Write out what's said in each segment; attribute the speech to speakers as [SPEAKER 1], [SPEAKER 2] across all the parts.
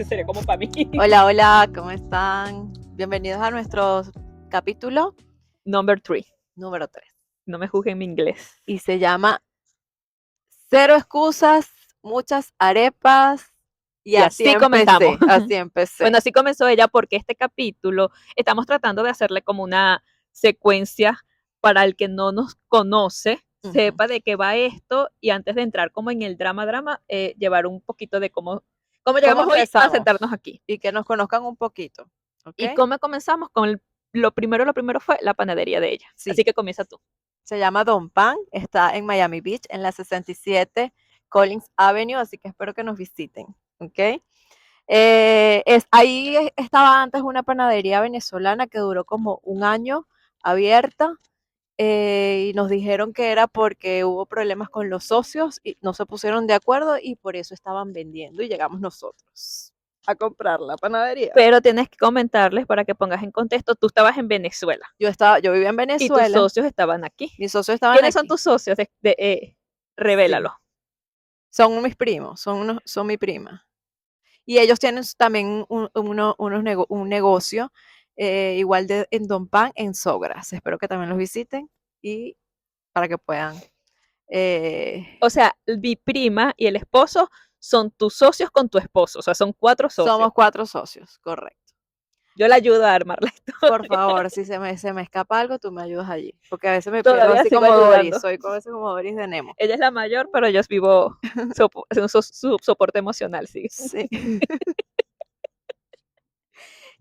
[SPEAKER 1] Sería como para mí.
[SPEAKER 2] Hola, hola, ¿cómo están? Bienvenidos a nuestro capítulo
[SPEAKER 1] Number 3.
[SPEAKER 2] número 3.
[SPEAKER 1] No me juzguen mi inglés.
[SPEAKER 2] Y se llama Cero excusas, muchas arepas. Y
[SPEAKER 1] Y
[SPEAKER 2] así
[SPEAKER 1] así comenzamos.
[SPEAKER 2] empecé, así empecé.
[SPEAKER 1] Bueno, así comenzó ella porque este capítulo estamos tratando de hacerle como una secuencia para el que no nos conoce,
[SPEAKER 2] Ujú.
[SPEAKER 1] sepa de qué va esto y antes de entrar como en el drama, llevar un poquito de cómo
[SPEAKER 2] ¿Cómo
[SPEAKER 1] llegamos hoy a sentarnos
[SPEAKER 2] empezamos?
[SPEAKER 1] aquí.
[SPEAKER 2] Y que nos conozcan un poquito, ¿ok?
[SPEAKER 1] Y cómo comenzamos con lo primero fue la panadería de ella.
[SPEAKER 2] Sí,
[SPEAKER 1] Así que comienza tú.
[SPEAKER 2] se llama Don Pan, está en Miami Beach, en la 67 Collins Avenue, así que espero que nos visiten, ¿ok? Ahí estaba antes una panadería venezolana que duró como un año abierta, y nos dijeron que era porque hubo problemas con los socios y no se pusieron de acuerdo y por eso estaban vendiendo y llegamos nosotros a comprar la panadería.
[SPEAKER 1] Pero tienes que comentarles para que pongas en contexto, tú estabas en Venezuela
[SPEAKER 2] Yo vivía en
[SPEAKER 1] y tus
[SPEAKER 2] Venezuela,
[SPEAKER 1] socios estaban aquí.
[SPEAKER 2] mis socios estaban
[SPEAKER 1] ¿Quiénes son
[SPEAKER 2] aquí.
[SPEAKER 1] tus socios?
[SPEAKER 2] Sí,
[SPEAKER 1] Revélalos.
[SPEAKER 2] son mis primos, son mi prima. Y ellos tienen también un negocio, igual en Don Pan, en Sogras. Espero que también los visiten y para que puedan.
[SPEAKER 1] O sea, mi prima y el esposo son tus socios con tu esposo, o sea, son 4 socios.
[SPEAKER 2] Somos 4 socios, correcto.
[SPEAKER 1] Yo le ayudo a armar la
[SPEAKER 2] Por
[SPEAKER 1] historia.
[SPEAKER 2] favor, si se me escapa algo, tú me ayudas allí. Porque a veces me pierdo
[SPEAKER 1] Todavía
[SPEAKER 2] así
[SPEAKER 1] sigo
[SPEAKER 2] como Doris.
[SPEAKER 1] ayudando.
[SPEAKER 2] Soy a veces como Doris de Nemo.
[SPEAKER 1] Ella es la mayor, pero yo vivo su soporte emocional, sí.
[SPEAKER 2] Sí.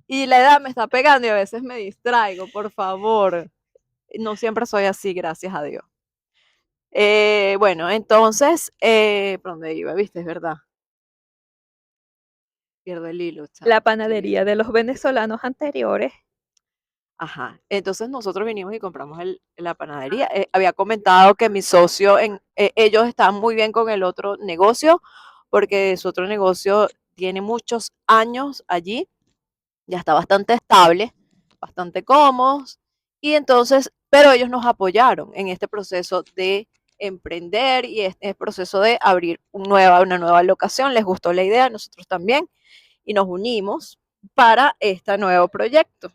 [SPEAKER 2] Y la edad me está pegando y a veces me distraigo, por favor. No siempre soy así, gracias a Dios. Bueno, entonces, ¿por dónde iba? ¿Viste? Es verdad. Pierdo el hilo,
[SPEAKER 1] La
[SPEAKER 2] chama.
[SPEAKER 1] panadería de los venezolanos anteriores.
[SPEAKER 2] Ajá. Entonces nosotros vinimos y compramos la panadería. Había comentado que mi socio, ellos estaban muy bien con el otro negocio, porque su otro negocio tiene muchos años allí, ya está bastante estable, bastante cómodos, y entonces, pero ellos nos apoyaron en este proceso de emprender y este proceso de abrir una nueva locación. Les gustó la idea, nosotros también, y nos unimos para este nuevo proyecto.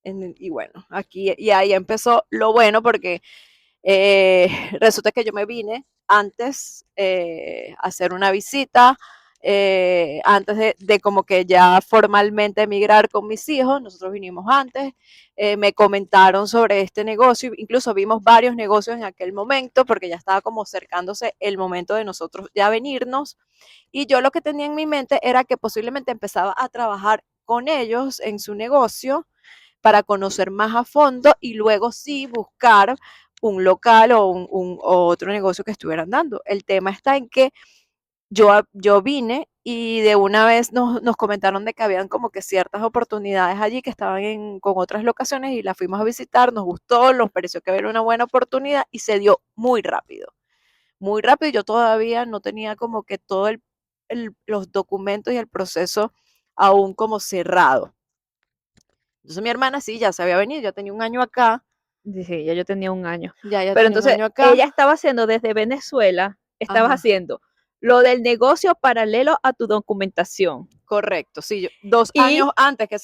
[SPEAKER 2] Y bueno, aquí y ahí empezó lo bueno porque resulta que yo me vine antes, a hacer una visita, antes de como que ya formalmente emigrar con mis hijos. Nosotros vinimos antes, me comentaron sobre este negocio, incluso vimos varios negocios en aquel momento porque ya estaba como acercándose el momento de nosotros ya venirnos, y yo lo que tenía en mi mente era que posiblemente empezaba a trabajar con ellos en su negocio para conocer más a fondo y luego sí buscar un local o otro negocio que estuvieran dando. El tema está en que yo vine y de una vez nos comentaron de que habían como que ciertas oportunidades allí que estaban con otras locaciones y las fuimos a visitar, nos gustó, nos pareció que era una buena oportunidad y se dio muy rápido. Muy rápido, yo todavía no tenía como que todos los documentos y el proceso aún como cerrado. Entonces mi hermana sí, ya se había venido, ya tenía un año acá,
[SPEAKER 1] Sí, ya yo tenía un año.
[SPEAKER 2] ya
[SPEAKER 1] Pero
[SPEAKER 2] tenía un
[SPEAKER 1] entonces,
[SPEAKER 2] año acá.
[SPEAKER 1] ella estaba haciendo desde Venezuela, estabas
[SPEAKER 2] Ajá,
[SPEAKER 1] haciendo lo del negocio paralelo a tu documentación.
[SPEAKER 2] correcto, sí, 2 años
[SPEAKER 1] Y
[SPEAKER 2] antes que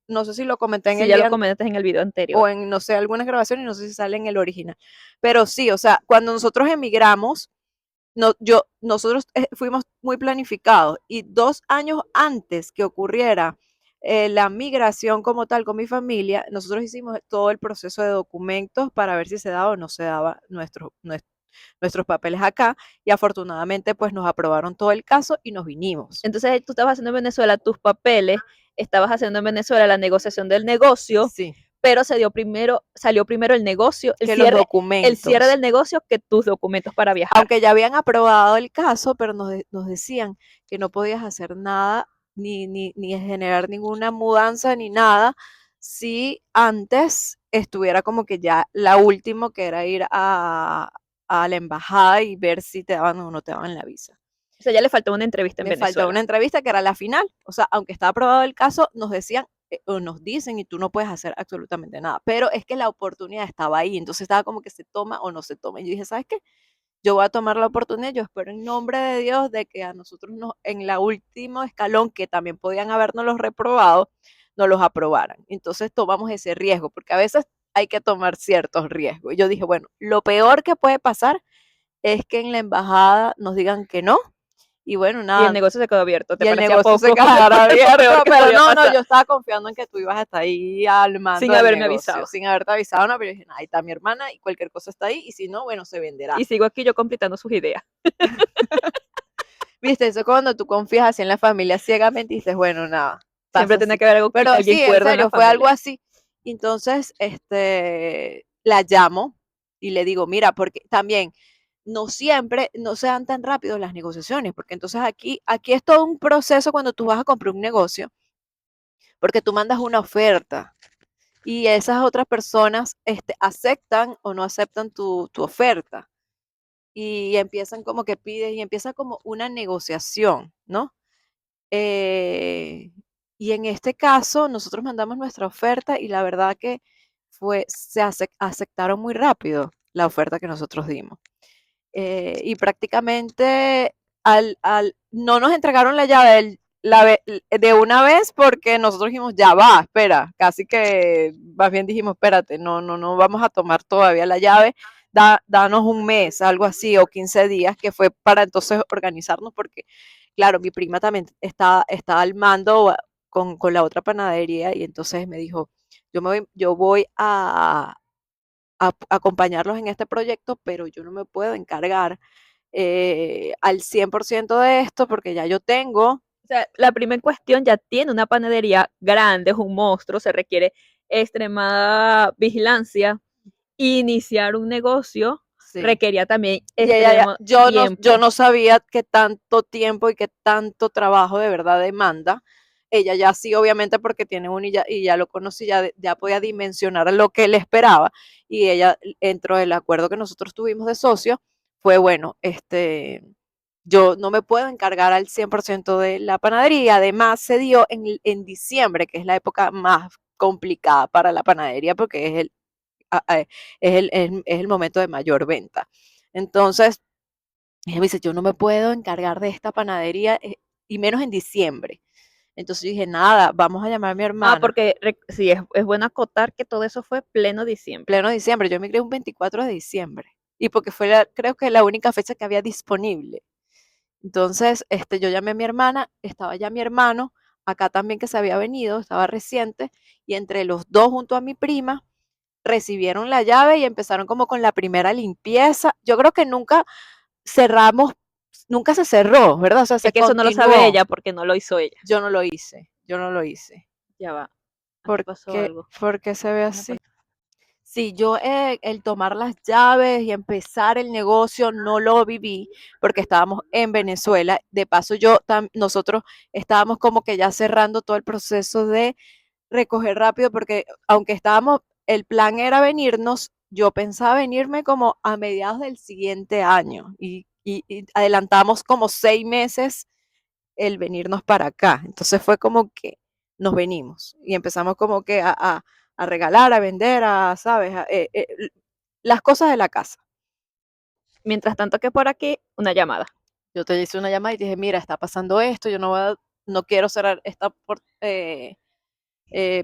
[SPEAKER 2] no sé si lo comenté en
[SPEAKER 1] si
[SPEAKER 2] el
[SPEAKER 1] ya lo
[SPEAKER 2] día
[SPEAKER 1] comentaste en el video
[SPEAKER 2] o
[SPEAKER 1] anterior.
[SPEAKER 2] en, no sé, algunas grabaciones, no sé si sale en el original, pero sí, o sea, cuando nosotros emigramos, nosotros fuimos muy planificados y 2 años antes que ocurriera la migración como tal con mi familia, nosotros hicimos todo el proceso de documentos para ver si se daba o no se daba nuestros papeles acá, y afortunadamente pues nos aprobaron todo el caso y nos vinimos.
[SPEAKER 1] Entonces, tú estabas haciendo en Venezuela tus papeles, estabas haciendo en Venezuela la negociación del negocio,
[SPEAKER 2] Sí,
[SPEAKER 1] pero salió primero el negocio, el
[SPEAKER 2] que los
[SPEAKER 1] cierre, el cierre
[SPEAKER 2] documentos,
[SPEAKER 1] del negocio que tus documentos para viajar.
[SPEAKER 2] aunque ya habían aprobado el caso, pero nos decían que no podías hacer nada, ni generar ninguna mudanza ni nada, si antes estuviera como que ya la última, que era ir a la embajada y ver si te daban o no te daban la visa.
[SPEAKER 1] O sea, ya le faltó una entrevista en
[SPEAKER 2] Me faltaba una
[SPEAKER 1] Venezuela.
[SPEAKER 2] entrevista que era la final. O sea, aunque estaba aprobado el caso, nos decían, o nos dicen, y tú no puedes hacer absolutamente nada. Pero es que la oportunidad estaba ahí. Entonces estaba como que se toma o no se toma. Y yo dije, ¿sabes qué? yo voy a tomar la oportunidad, yo espero en nombre de Dios de que a nosotros en la último escalón, que también podían habernos los reprobado, nos los aprobaran. Entonces tomamos ese riesgo, porque a veces hay que tomar ciertos riesgos. Y yo dije, bueno, lo peor que puede pasar es que en la embajada nos digan que no. Y bueno,
[SPEAKER 1] Y el
[SPEAKER 2] nada,
[SPEAKER 1] negocio se quedó abierto. ¿Te
[SPEAKER 2] y el
[SPEAKER 1] parecía
[SPEAKER 2] negocio se
[SPEAKER 1] poco?
[SPEAKER 2] quedara
[SPEAKER 1] Fue lo
[SPEAKER 2] abierto,
[SPEAKER 1] peor que
[SPEAKER 2] pero
[SPEAKER 1] podía
[SPEAKER 2] no,
[SPEAKER 1] pasar.
[SPEAKER 2] yo estaba confiando en que tú ibas a estar ahí al mando
[SPEAKER 1] Sin
[SPEAKER 2] del
[SPEAKER 1] haberme
[SPEAKER 2] negocio,
[SPEAKER 1] avisado.
[SPEAKER 2] sin haberte avisado, no, pero yo dije, ahí está mi hermana y cualquier cosa está ahí, y si no, bueno, se venderá.
[SPEAKER 1] Y sigo aquí yo completando sus ideas.
[SPEAKER 2] Viste, eso cuando tú confías así en la familia ciegamente y dices, bueno, nada,
[SPEAKER 1] Siempre
[SPEAKER 2] pasa
[SPEAKER 1] tiene
[SPEAKER 2] así.
[SPEAKER 1] que haber algo,
[SPEAKER 2] Pero
[SPEAKER 1] alguien
[SPEAKER 2] sí, en
[SPEAKER 1] cuerdo en la
[SPEAKER 2] serio, fue algo
[SPEAKER 1] familia.
[SPEAKER 2] así. Y entonces, la llamo y le digo, mira, porque también no siempre, no se dan tan rápido las negociaciones, porque entonces aquí es todo un proceso cuando tú vas a comprar un negocio, porque tú mandas una oferta y esas otras personas aceptan o no aceptan tu oferta y empiezan como que piden y empieza como una negociación, ¿no? Eh, y en este caso, nosotros mandamos nuestra oferta y la verdad que aceptaron muy rápido la oferta que nosotros dimos. Y prácticamente no nos entregaron la llave de una vez porque nosotros dijimos, ya va, espera, casi que más bien dijimos, espérate, no vamos a tomar todavía la llave, danos un mes, algo así, o 15 días, que fue para entonces organizarnos porque, claro, mi prima también está al mando con la otra panadería y entonces me dijo, yo voy a acompañarlos en este proyecto, pero yo no me puedo encargar al 100% de esto porque ya yo tengo.
[SPEAKER 1] O sea, la prima en cuestión ya tiene una panadería grande, es un monstruo, se requiere extremada vigilancia. Iniciar un negocio
[SPEAKER 2] Sí.
[SPEAKER 1] requería también
[SPEAKER 2] Y ella,
[SPEAKER 1] extremo
[SPEAKER 2] yo
[SPEAKER 1] tiempo.
[SPEAKER 2] no sabía qué tanto tiempo y qué tanto trabajo de verdad demanda. Ella ya sí, obviamente, porque tiene y ya lo conocí, ya podía dimensionar lo que le esperaba. Y ella, dentro del acuerdo que nosotros tuvimos de socio, fue bueno, yo no me puedo encargar al 100% de la panadería. Además, se dio en diciembre, que es la época más complicada para la panadería, porque es el momento de mayor venta. Entonces, ella me dice, yo no me puedo encargar de esta panadería y menos en diciembre. Entonces yo dije, nada, vamos a llamar a mi hermana.
[SPEAKER 1] Porque sí, es bueno acotar que todo eso fue pleno diciembre.
[SPEAKER 2] Pleno diciembre, yo emigré un 24 de diciembre. Y porque creo que la única fecha que había disponible. Entonces, yo llamé a mi hermana, estaba ya mi hermano, acá también que se había venido, estaba reciente, y entre los dos junto a mi prima, recibieron la llave y empezaron como con la primera limpieza. Yo creo que cerramos, nunca se cerró, ¿verdad? O sea,
[SPEAKER 1] Es
[SPEAKER 2] se
[SPEAKER 1] que eso no lo sabe
[SPEAKER 2] continuó.
[SPEAKER 1] ella porque no lo hizo ella.
[SPEAKER 2] Yo no lo hice.
[SPEAKER 1] Ya va, aquí
[SPEAKER 2] ¿Por
[SPEAKER 1] pasó
[SPEAKER 2] qué,
[SPEAKER 1] algo.
[SPEAKER 2] por qué se ve
[SPEAKER 1] Déjame
[SPEAKER 2] así? Sí, yo el tomar las llaves y empezar el negocio no lo viví porque estábamos en Venezuela. De paso, nosotros estábamos como que ya cerrando todo el proceso de recoger rápido porque aunque el plan era venirnos, yo pensaba venirme como a mediados del siguiente año y adelantamos como 6 meses el venirnos para acá. Entonces fue como que nos venimos y empezamos como que a regalar, a vender, ¿sabes? Las cosas de la casa.
[SPEAKER 1] Mientras tanto que por aquí, una llamada.
[SPEAKER 2] Yo te hice una llamada y te dije, mira, está pasando esto, yo no quiero cerrar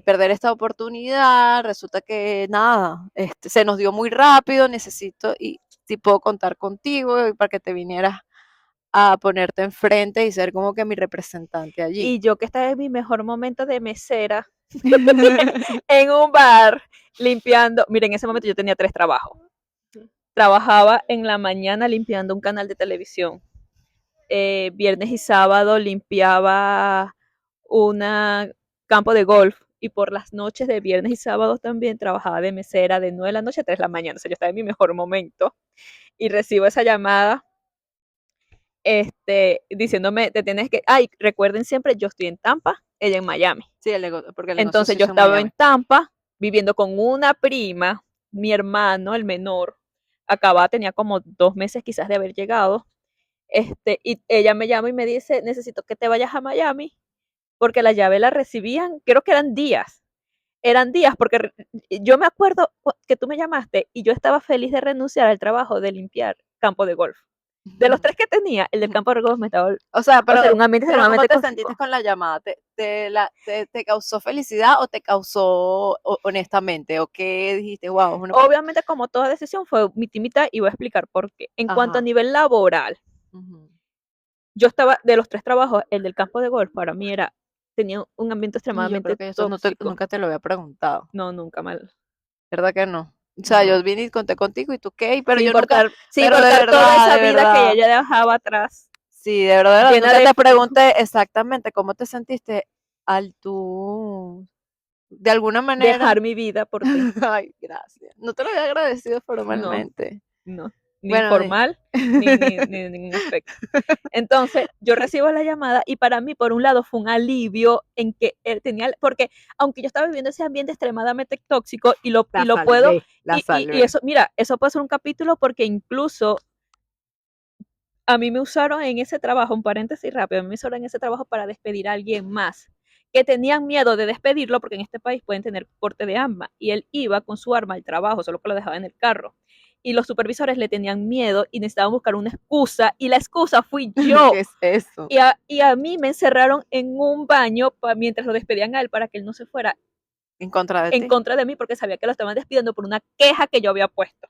[SPEAKER 2] perder esta oportunidad, resulta que nada, se nos dio muy rápido, necesito y si puedo contar contigo para que te vinieras a ponerte enfrente y ser como que mi representante allí.
[SPEAKER 1] Y yo que estaba en mi mejor momento de mesera en un bar limpiando. Miren, en ese momento yo tenía 3 trabajos. Trabajaba en la mañana limpiando un canal de televisión. Viernes y sábado limpiaba un campo de golf. Y por las noches de viernes y sábado también trabajaba de mesera de 9 de la noche a 3 de la mañana. O sea, yo estaba en mi mejor momento. Y recibo esa llamada diciéndome, te tienes que, ay, recuerden siempre, yo estoy en Tampa, ella en Miami.
[SPEAKER 2] Sí, porque el negocio
[SPEAKER 1] Entonces
[SPEAKER 2] se
[SPEAKER 1] yo
[SPEAKER 2] hizo en
[SPEAKER 1] estaba en
[SPEAKER 2] Miami.
[SPEAKER 1] Tampa viviendo con una prima, mi hermano, el menor, tenía como 2 meses quizás de haber llegado, y ella me llama y me dice, necesito que te vayas a Miami, porque la llave la recibían, creo que eran días, porque yo me acuerdo que tú me llamaste y yo estaba feliz de renunciar al trabajo de limpiar campo de golf. De los 3 que tenía, el del campo de golf me estaba
[SPEAKER 2] O sea,
[SPEAKER 1] o sea, un ambiente
[SPEAKER 2] pero ¿cómo
[SPEAKER 1] extremadamente
[SPEAKER 2] te
[SPEAKER 1] tóxico.
[SPEAKER 2] sentiste con la llamada? ¿Te causó felicidad o te causó honestamente? ¿O qué dijiste? Wow,
[SPEAKER 1] Obviamente, como toda decisión, fue mitad y voy a explicar por qué. En cuanto a
[SPEAKER 2] Ajá.
[SPEAKER 1] nivel laboral,
[SPEAKER 2] Ujú.
[SPEAKER 1] yo estaba, de los 3 trabajos, el del campo de golf para mí tenía un ambiente
[SPEAKER 2] Y yo creo
[SPEAKER 1] extremadamente
[SPEAKER 2] que eso
[SPEAKER 1] tóxico.
[SPEAKER 2] nunca te lo había preguntado,
[SPEAKER 1] No, nunca mal.
[SPEAKER 2] ¿verdad que no? O sea, yo
[SPEAKER 1] No.
[SPEAKER 2] vine y conté contigo y tú qué, pero
[SPEAKER 1] Sin
[SPEAKER 2] yo nunca, pero de
[SPEAKER 1] importar toda
[SPEAKER 2] verdad,
[SPEAKER 1] esa
[SPEAKER 2] de
[SPEAKER 1] vida que
[SPEAKER 2] verdad,
[SPEAKER 1] ella dejaba atrás,
[SPEAKER 2] sí, de verdad,
[SPEAKER 1] llena
[SPEAKER 2] nunca
[SPEAKER 1] de
[SPEAKER 2] te pregunté exactamente cómo te sentiste al tú, de alguna manera,
[SPEAKER 1] dejar mi vida por ti.
[SPEAKER 2] ay, gracias, no te lo había agradecido
[SPEAKER 1] No,
[SPEAKER 2] formalmente.
[SPEAKER 1] no, ni
[SPEAKER 2] Bueno,
[SPEAKER 1] formal, ni ningún aspecto. Entonces, yo
[SPEAKER 2] sí,
[SPEAKER 1] recibo la llamada y para mí, por un lado, fue un alivio en que él tenía, porque aunque yo estaba viviendo ese ambiente extremadamente tóxico y lo puedo,
[SPEAKER 2] la
[SPEAKER 1] y
[SPEAKER 2] salvé.
[SPEAKER 1] eso, mira, eso puede ser un capítulo porque incluso a mí me usaron en ese trabajo, un paréntesis rápido, a mí me usaron en ese trabajo para despedir a alguien más, que tenían miedo de despedirlo porque en este país pueden tener porte de arma, y él iba con su arma al trabajo, solo que lo dejaba en el carro. Y los supervisores le tenían miedo y necesitaban buscar una excusa, y la excusa fui
[SPEAKER 2] ¿Qué
[SPEAKER 1] yo.
[SPEAKER 2] es eso?
[SPEAKER 1] Y a mí me encerraron en un baño mientras lo despedían a él para que él no se fuera
[SPEAKER 2] En contra de
[SPEAKER 1] en
[SPEAKER 2] ti.
[SPEAKER 1] contra de mí porque sabía que lo estaban despidiendo por una queja que yo había puesto.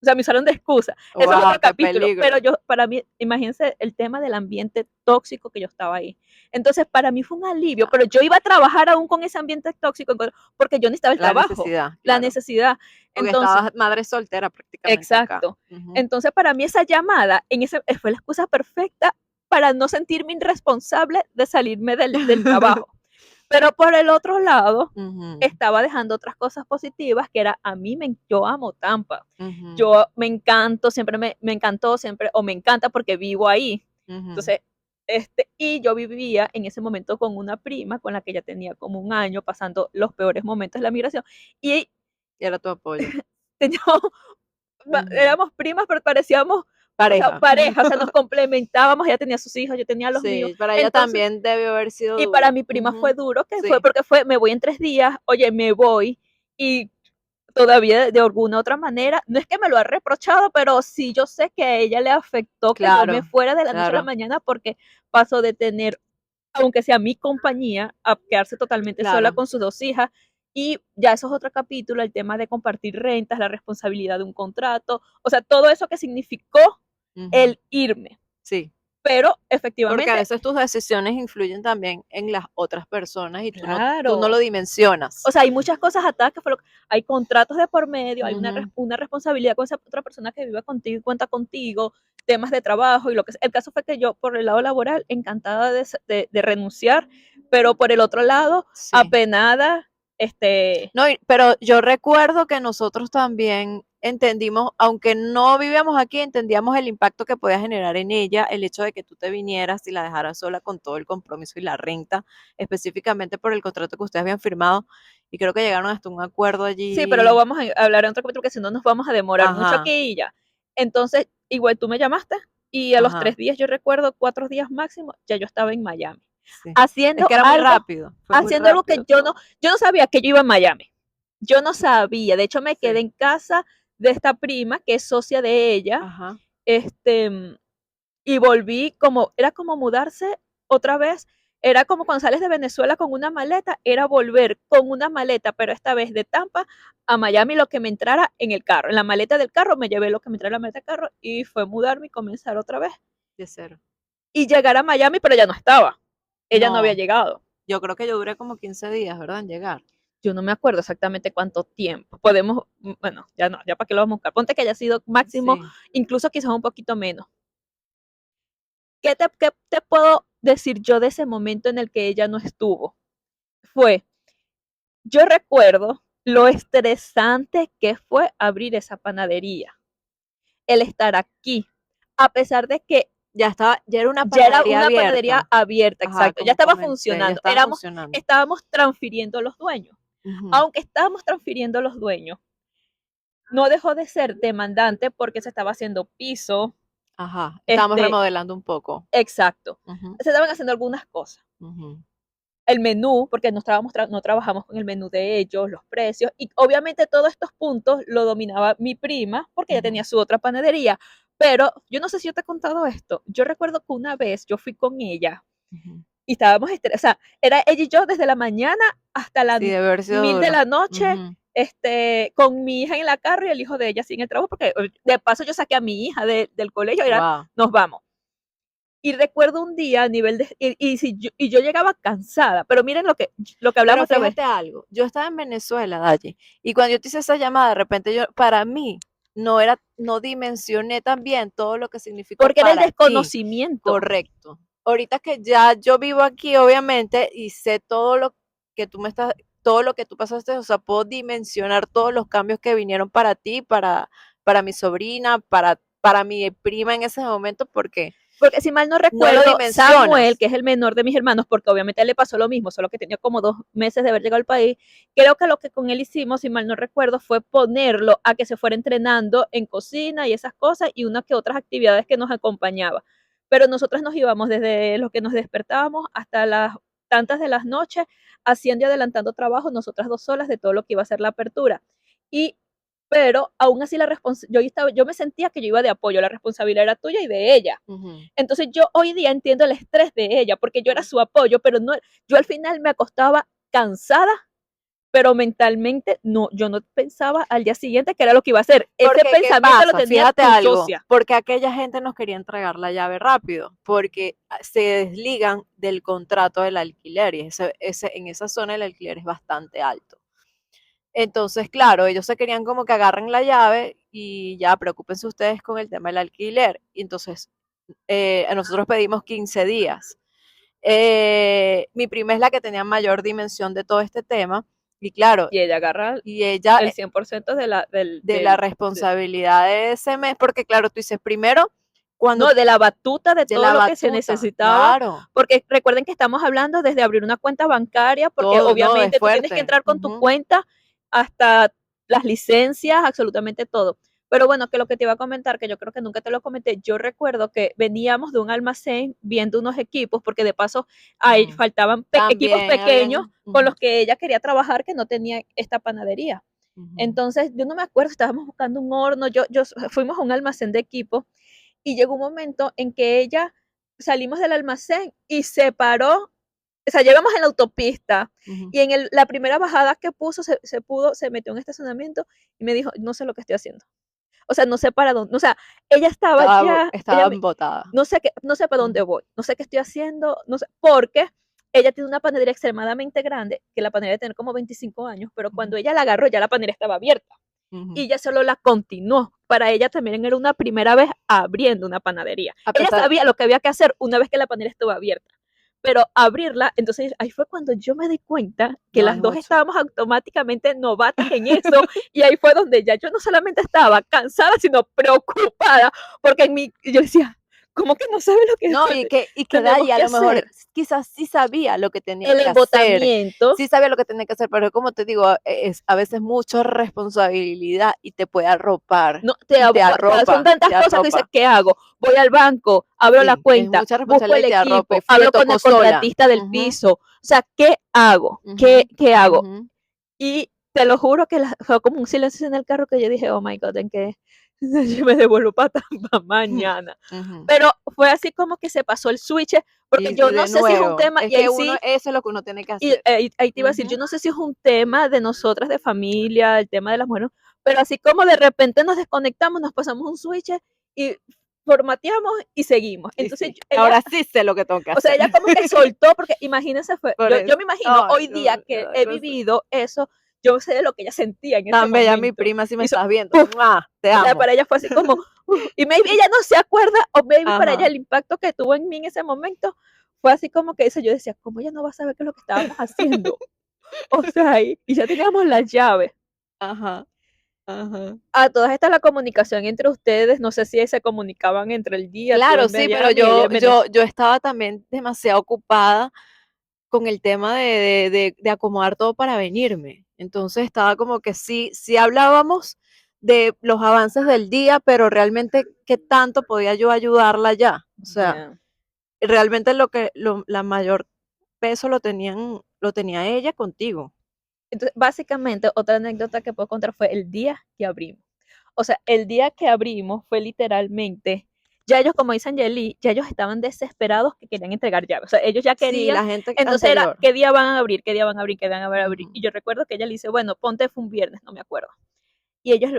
[SPEAKER 1] O sea, me usaron de excusa. Eso es
[SPEAKER 2] Wow,
[SPEAKER 1] otro
[SPEAKER 2] qué
[SPEAKER 1] capítulo. Pero
[SPEAKER 2] peligro.
[SPEAKER 1] yo, para mí, imagínense el tema del ambiente tóxico que yo estaba ahí. Entonces, para mí fue un alivio, pero yo iba a trabajar aún con ese ambiente tóxico porque yo necesitaba el
[SPEAKER 2] La
[SPEAKER 1] trabajo,
[SPEAKER 2] necesidad,
[SPEAKER 1] la
[SPEAKER 2] claro.
[SPEAKER 1] necesidad.
[SPEAKER 2] Porque
[SPEAKER 1] Entonces,
[SPEAKER 2] estabas madre soltera prácticamente acá.
[SPEAKER 1] exacto. Entonces, para mí esa llamada fue la excusa perfecta para no sentirme irresponsable de salirme del trabajo. Pero por el otro lado,
[SPEAKER 2] Ujú,
[SPEAKER 1] estaba dejando otras cosas positivas, que era, yo amo Tampa.
[SPEAKER 2] ujú,
[SPEAKER 1] Yo me encanto, siempre me encantó, siempre, o me encanta porque vivo ahí.
[SPEAKER 2] ujú.
[SPEAKER 1] Entonces, y yo vivía en ese momento con una prima con la que ya tenía como un año pasando los peores momentos de la migración. Y
[SPEAKER 2] Y era tu apoyo.
[SPEAKER 1] teníamos,
[SPEAKER 2] Ujú.
[SPEAKER 1] éramos primas, pero parecíamos, o sea,
[SPEAKER 2] Pareja.
[SPEAKER 1] pareja, o sea, nos complementábamos, ella tenía sus hijos, yo tenía los míos.
[SPEAKER 2] Sí, para ella
[SPEAKER 1] Entonces,
[SPEAKER 2] también debió haber sido
[SPEAKER 1] y para
[SPEAKER 2] duro.
[SPEAKER 1] mi prima fue
[SPEAKER 2] Ujú.
[SPEAKER 1] duro, que fue
[SPEAKER 2] Sí,
[SPEAKER 1] porque fue, me voy en 3 días, oye, me voy, y todavía de alguna otra manera, no es que me lo ha reprochado, pero sí yo sé que a ella le afectó que yo me
[SPEAKER 2] claro,
[SPEAKER 1] fuera de la noche a la
[SPEAKER 2] claro,
[SPEAKER 1] mañana porque pasó de tener, aunque sea mi compañía, a quedarse totalmente sola
[SPEAKER 2] claro.
[SPEAKER 1] con sus 2 hijas. Y ya eso es otro capítulo, el tema de compartir rentas, la responsabilidad de un contrato, o sea, todo eso que significó
[SPEAKER 2] Ujú.
[SPEAKER 1] el irme.
[SPEAKER 2] Sí,
[SPEAKER 1] Pero
[SPEAKER 2] porque a
[SPEAKER 1] efectivamente,
[SPEAKER 2] veces tus decisiones influyen también en las otras personas y tú no lo
[SPEAKER 1] claro. O
[SPEAKER 2] dimensionas.
[SPEAKER 1] sea, hay muchas cosas atadas, hay contratos de por medio, hay
[SPEAKER 2] Ujú.
[SPEAKER 1] una responsabilidad con esa otra persona que vive contigo y cuenta contigo, temas de trabajo y lo que sea. El caso fue que yo, por el lado laboral, encantada de renunciar, pero por el otro lado,
[SPEAKER 2] Sí.
[SPEAKER 1] apenada,
[SPEAKER 2] No, pero yo recuerdo que nosotros también entendimos, aunque no vivíamos aquí, entendíamos el impacto que podía generar en ella el hecho de que tú te vinieras y la dejaras sola con todo el compromiso y la renta, específicamente por el contrato que ustedes habían firmado, y creo que llegaron hasta un acuerdo
[SPEAKER 1] sí, pero lo
[SPEAKER 2] allí.
[SPEAKER 1] vamos a hablar en otro capítulo, que si no nos vamos a demorar mucho
[SPEAKER 2] Ajá,
[SPEAKER 1] aquí y ya. Entonces, igual tú me llamaste y a los
[SPEAKER 2] ajá,
[SPEAKER 1] 3 días, yo recuerdo 4 días máximo, ya yo estaba en Miami,
[SPEAKER 2] sí. Es
[SPEAKER 1] haciendo
[SPEAKER 2] que era muy
[SPEAKER 1] algo,
[SPEAKER 2] rápido, fue muy
[SPEAKER 1] que
[SPEAKER 2] rápido todo.
[SPEAKER 1] yo no sabía que yo iba a Miami. Yo no sabía. De hecho, me quedé
[SPEAKER 2] Sí,
[SPEAKER 1] en casa de esta prima, que es socia de ella,
[SPEAKER 2] ajá,
[SPEAKER 1] este, y volví como, era como mudarse otra vez. Era como cuando sales de Venezuela con una maleta, era volver con una maleta, pero esta vez de Tampa a Miami, lo que me entrara en el carro. En la maleta del carro me llevé lo que me entrara en la maleta del carro y fue mudarme y comenzar otra vez.
[SPEAKER 2] de cero.
[SPEAKER 1] Y llegar a Miami, pero ya no estaba. Ella no había
[SPEAKER 2] No,
[SPEAKER 1] llegado.
[SPEAKER 2] yo creo que yo duré como 15 días, ¿verdad? En llegar.
[SPEAKER 1] Yo no me acuerdo exactamente cuánto tiempo. Podemos, bueno, ya no, ya para qué lo vamos a buscar. Ponte que haya sido máximo,
[SPEAKER 2] Sí,
[SPEAKER 1] incluso quizás un poquito menos. Qué te puedo decir yo de ese momento en el que ella no estuvo? Fue, yo recuerdo lo estresante que fue abrir esa panadería, el estar aquí, a pesar de que
[SPEAKER 2] ya estaba, ya era una
[SPEAKER 1] ya era
[SPEAKER 2] panadería
[SPEAKER 1] una panadería
[SPEAKER 2] abierta.
[SPEAKER 1] abierta,
[SPEAKER 2] Ajá,
[SPEAKER 1] exacto, ya
[SPEAKER 2] como
[SPEAKER 1] estaba
[SPEAKER 2] comenté, ya
[SPEAKER 1] funcionando,
[SPEAKER 2] estaba funcionando.
[SPEAKER 1] estábamos transfiriendo los dueños.
[SPEAKER 2] Ujú.
[SPEAKER 1] Aunque estábamos transfiriendo los dueños, no dejó de ser demandante porque se estaba haciendo piso,
[SPEAKER 2] Ajá, estábamos
[SPEAKER 1] este,
[SPEAKER 2] remodelando un poco.
[SPEAKER 1] exacto.
[SPEAKER 2] Ujú,
[SPEAKER 1] Se estaban haciendo algunas cosas.
[SPEAKER 2] ujú,
[SPEAKER 1] El menú, porque no trabajamos con el menú de ellos, los precios, y obviamente todos estos puntos lo dominaba mi prima, porque ella
[SPEAKER 2] ujú.
[SPEAKER 1] tenía su otra panadería, Pero yo no sé si yo te he contado esto. Yo recuerdo que una vez yo fui con ella
[SPEAKER 2] Ujú.
[SPEAKER 1] y estábamos, o sea, era ella y yo desde la mañana hasta las
[SPEAKER 2] Sí, debe haber sido
[SPEAKER 1] 1000 de
[SPEAKER 2] duro.
[SPEAKER 1] la noche,
[SPEAKER 2] Ujú.
[SPEAKER 1] con mi hija en la carro y el hijo de ella sin el trabajo, porque de paso yo saqué a mi hija del colegio y era,
[SPEAKER 2] Wow.
[SPEAKER 1] nos vamos. Y recuerdo un día a nivel de, y yo llegaba cansada, pero miren lo que hablamos
[SPEAKER 2] Pero
[SPEAKER 1] otra vez,
[SPEAKER 2] fíjate algo, yo estaba en Venezuela, Dalle, y cuando yo te hice esa llamada, de repente yo, para mí, no dimensioné también todo lo que significó
[SPEAKER 1] porque era el
[SPEAKER 2] para ti.
[SPEAKER 1] desconocimiento.
[SPEAKER 2] Correcto. Ahorita que ya yo vivo aquí, obviamente, y sé todo lo que tú me estás, todo lo que tú pasaste, o sea, puedo dimensionar todos los cambios que vinieron para ti, para mi sobrina, para mi prima en ese momento, porque
[SPEAKER 1] Porque si mal no
[SPEAKER 2] no lo
[SPEAKER 1] recuerdo, Samuel,
[SPEAKER 2] dimensionas.
[SPEAKER 1] que es el menor de mis hermanos, porque obviamente a él le pasó lo mismo, solo que tenía como 2 meses de haber llegado al país, creo que lo que con él hicimos, si mal no recuerdo, fue ponerlo a que se fuera entrenando en cocina y esas cosas y unas que otras actividades que nos acompañaba. Pero nosotras nos íbamos desde lo que nos despertábamos hasta las tantas de las noches, haciendo y adelantando trabajo, nosotras dos solas de todo lo que iba a ser la apertura. Y pero aún así yo me sentía que yo iba de apoyo, la responsabilidad era tuya y de ella.
[SPEAKER 2] Ujú.
[SPEAKER 1] Entonces yo hoy día entiendo el estrés de ella, porque yo era su apoyo, pero no, yo al final me acostaba cansada, pero mentalmente no, yo no pensaba al día siguiente que era lo que iba a hacer. Ese
[SPEAKER 2] Porque, ¿qué
[SPEAKER 1] pensamiento lo
[SPEAKER 2] pasa?
[SPEAKER 1] tenía
[SPEAKER 2] Fíjate
[SPEAKER 1] tu
[SPEAKER 2] algo,
[SPEAKER 1] socia.
[SPEAKER 2] porque aquella gente nos quería entregar la llave rápido, porque se desligan del contrato del alquiler y en esa zona el alquiler es bastante alto. Entonces, claro, ellos se querían como que agarren la llave y ya, preocúpense ustedes con el tema del alquiler. Y entonces, nosotros pedimos 15 días. Mi prima es la que tenía mayor dimensión de todo este tema y claro,
[SPEAKER 1] Y ella agarra
[SPEAKER 2] y ella
[SPEAKER 1] el 100%
[SPEAKER 2] de la responsabilidad de ese mes, porque claro, tú dices, primero, cuando
[SPEAKER 1] no, de la batuta de
[SPEAKER 2] de
[SPEAKER 1] todo
[SPEAKER 2] la
[SPEAKER 1] lo que se
[SPEAKER 2] batuta,
[SPEAKER 1] necesitaba,
[SPEAKER 2] claro,
[SPEAKER 1] porque recuerden que estamos hablando desde abrir una cuenta bancaria, porque
[SPEAKER 2] todo, no, es
[SPEAKER 1] obviamente tú tienes que
[SPEAKER 2] fuerte.
[SPEAKER 1] entrar con tu
[SPEAKER 2] Ujú,
[SPEAKER 1] cuenta hasta las licencias, absolutamente todo. Pero bueno, que lo que te iba a comentar, que yo creo que nunca te lo comenté, yo recuerdo que veníamos de un almacén viendo unos equipos, porque de paso ahí
[SPEAKER 2] ujú.
[SPEAKER 1] faltaban equipos
[SPEAKER 2] También
[SPEAKER 1] pequeños
[SPEAKER 2] habían,
[SPEAKER 1] con
[SPEAKER 2] ujú,
[SPEAKER 1] los que ella quería trabajar que no tenía esta panadería.
[SPEAKER 2] ujú,
[SPEAKER 1] Entonces, yo no me acuerdo, estábamos buscando un horno, fuimos a un almacén de equipos y llegó un momento en que ella salimos del almacén y se paró, o sea, llegamos en la autopista
[SPEAKER 2] ujú.
[SPEAKER 1] y en la primera bajada que puso se metió en un estacionamiento y me dijo, no sé lo que estoy haciendo. O sea, no sé para dónde, o sea, ella estaba ya,
[SPEAKER 2] Estaba embotada.
[SPEAKER 1] no sé para dónde
[SPEAKER 2] Ujú,
[SPEAKER 1] voy, no sé qué estoy haciendo, no sé, porque ella tiene una panadería extremadamente grande, que la panadería tiene como 25 años, pero
[SPEAKER 2] ujú,
[SPEAKER 1] cuando ella la agarró ya la panadería estaba abierta
[SPEAKER 2] ujú.
[SPEAKER 1] y ella solo la continuó. Para ella también era una primera vez abriendo una panadería.
[SPEAKER 2] A
[SPEAKER 1] Ella
[SPEAKER 2] pesar,
[SPEAKER 1] sabía lo que había que hacer una vez que la panadería estuvo abierta, pero abrirla, entonces ahí fue cuando yo me di cuenta que
[SPEAKER 2] no es
[SPEAKER 1] las dos
[SPEAKER 2] mucho.
[SPEAKER 1] estábamos automáticamente novatas en eso y ahí fue donde ya yo no solamente estaba cansada, sino preocupada, porque yo decía, ¿cómo que no sabe lo que
[SPEAKER 2] No, y que
[SPEAKER 1] tenemos
[SPEAKER 2] Dali a
[SPEAKER 1] que
[SPEAKER 2] lo mejor
[SPEAKER 1] hacer?
[SPEAKER 2] quizás sí sabía lo que tenía
[SPEAKER 1] El
[SPEAKER 2] que hacer,
[SPEAKER 1] embotamiento,
[SPEAKER 2] sí sabía lo que tenía que hacer, pero como te digo, es a veces mucha responsabilidad y te puede arropar,
[SPEAKER 1] no,
[SPEAKER 2] y te
[SPEAKER 1] son
[SPEAKER 2] arropa,
[SPEAKER 1] tantas
[SPEAKER 2] te
[SPEAKER 1] cosas que dices,
[SPEAKER 2] arropa.
[SPEAKER 1] ¿qué hago? Voy al banco, abro la
[SPEAKER 2] Sí, es
[SPEAKER 1] cuenta,
[SPEAKER 2] mucha
[SPEAKER 1] busco
[SPEAKER 2] responsabilidad
[SPEAKER 1] el
[SPEAKER 2] y te arropa.
[SPEAKER 1] equipo,
[SPEAKER 2] Y me
[SPEAKER 1] hablo con el
[SPEAKER 2] tocó sola.
[SPEAKER 1] contratista del
[SPEAKER 2] Ujú,
[SPEAKER 1] piso. O sea, ¿qué hago? ¿Qué,
[SPEAKER 2] ujú,
[SPEAKER 1] qué hago?
[SPEAKER 2] ujú,
[SPEAKER 1] Y te lo juro que fue como un silencio en el carro que yo dije, oh my God, ¿en qué? Yo me devuelvo para mañana.
[SPEAKER 2] ujú.
[SPEAKER 1] Pero fue así como que se pasó el switch, porque
[SPEAKER 2] Y
[SPEAKER 1] yo no
[SPEAKER 2] de
[SPEAKER 1] sé si es un
[SPEAKER 2] nuevo,
[SPEAKER 1] tema,
[SPEAKER 2] es
[SPEAKER 1] y ahí
[SPEAKER 2] que uno,
[SPEAKER 1] sí,
[SPEAKER 2] eso es lo que uno tiene que
[SPEAKER 1] y
[SPEAKER 2] hacer.
[SPEAKER 1] ahí te iba a decir, yo
[SPEAKER 2] Ujú.
[SPEAKER 1] no sé si es un tema de nosotras, de familia, el tema de las mujeres, pero así como de repente nos desconectamos, nos pasamos un switch y formateamos y seguimos.
[SPEAKER 2] Y
[SPEAKER 1] Entonces
[SPEAKER 2] sí,
[SPEAKER 1] ella,
[SPEAKER 2] ahora sí sé lo que tengo que
[SPEAKER 1] o sea,
[SPEAKER 2] hacer.
[SPEAKER 1] ella como que soltó, porque imagínense,
[SPEAKER 2] Por
[SPEAKER 1] yo
[SPEAKER 2] eso.
[SPEAKER 1] me imagino
[SPEAKER 2] Ay,
[SPEAKER 1] hoy
[SPEAKER 2] no,
[SPEAKER 1] día
[SPEAKER 2] me
[SPEAKER 1] que
[SPEAKER 2] da
[SPEAKER 1] he
[SPEAKER 2] cosa.
[SPEAKER 1] vivido eso, yo sé de lo que ella sentía en ese
[SPEAKER 2] Tan bella mi
[SPEAKER 1] momento.
[SPEAKER 2] prima, si me
[SPEAKER 1] Hizo,
[SPEAKER 2] estás viendo.
[SPEAKER 1] puff,
[SPEAKER 2] ¡Mua! Te
[SPEAKER 1] o sea,
[SPEAKER 2] amo.
[SPEAKER 1] para ella fue así como, y maybe ella no se acuerda, o maybe para ella
[SPEAKER 2] Ajá,
[SPEAKER 1] el impacto que tuvo en mí en ese momento fue así como que eso, yo decía, ¿cómo ella no va a saber qué es lo que estábamos haciendo? O sea, y ya teníamos las llaves.
[SPEAKER 2] ajá, ajá.
[SPEAKER 1] A todas estas la comunicación entre ustedes, no sé si se comunicaban entre el día, tú
[SPEAKER 2] Claro,
[SPEAKER 1] en
[SPEAKER 2] sí, pero
[SPEAKER 1] Miami y ella en Venezuela.
[SPEAKER 2] yo estaba también demasiado ocupada con el tema de acomodar todo para venirme. Entonces estaba como que sí hablábamos de los avances del día, pero realmente qué tanto podía yo ayudarla ya. O sea,
[SPEAKER 1] Yeah.
[SPEAKER 2] realmente la mayor peso lo tenía ella contigo.
[SPEAKER 1] Entonces, básicamente, otra anécdota que puedo contar fue el día que abrimos. O sea, el día que abrimos fue literalmente, ya ellos, como dice Angeli, ya ellos estaban desesperados que querían entregar llaves. O sea, ellos ya
[SPEAKER 2] Sí,
[SPEAKER 1] querían.
[SPEAKER 2] la gente
[SPEAKER 1] Entonces era,
[SPEAKER 2] anterior.
[SPEAKER 1] ¿qué día van a abrir? ¿Qué día van a abrir? ¿Qué día van a abrir?
[SPEAKER 2] Ujú.
[SPEAKER 1] Y yo recuerdo que ella le dice, bueno, ponte fue un viernes, no me acuerdo. Y ellos,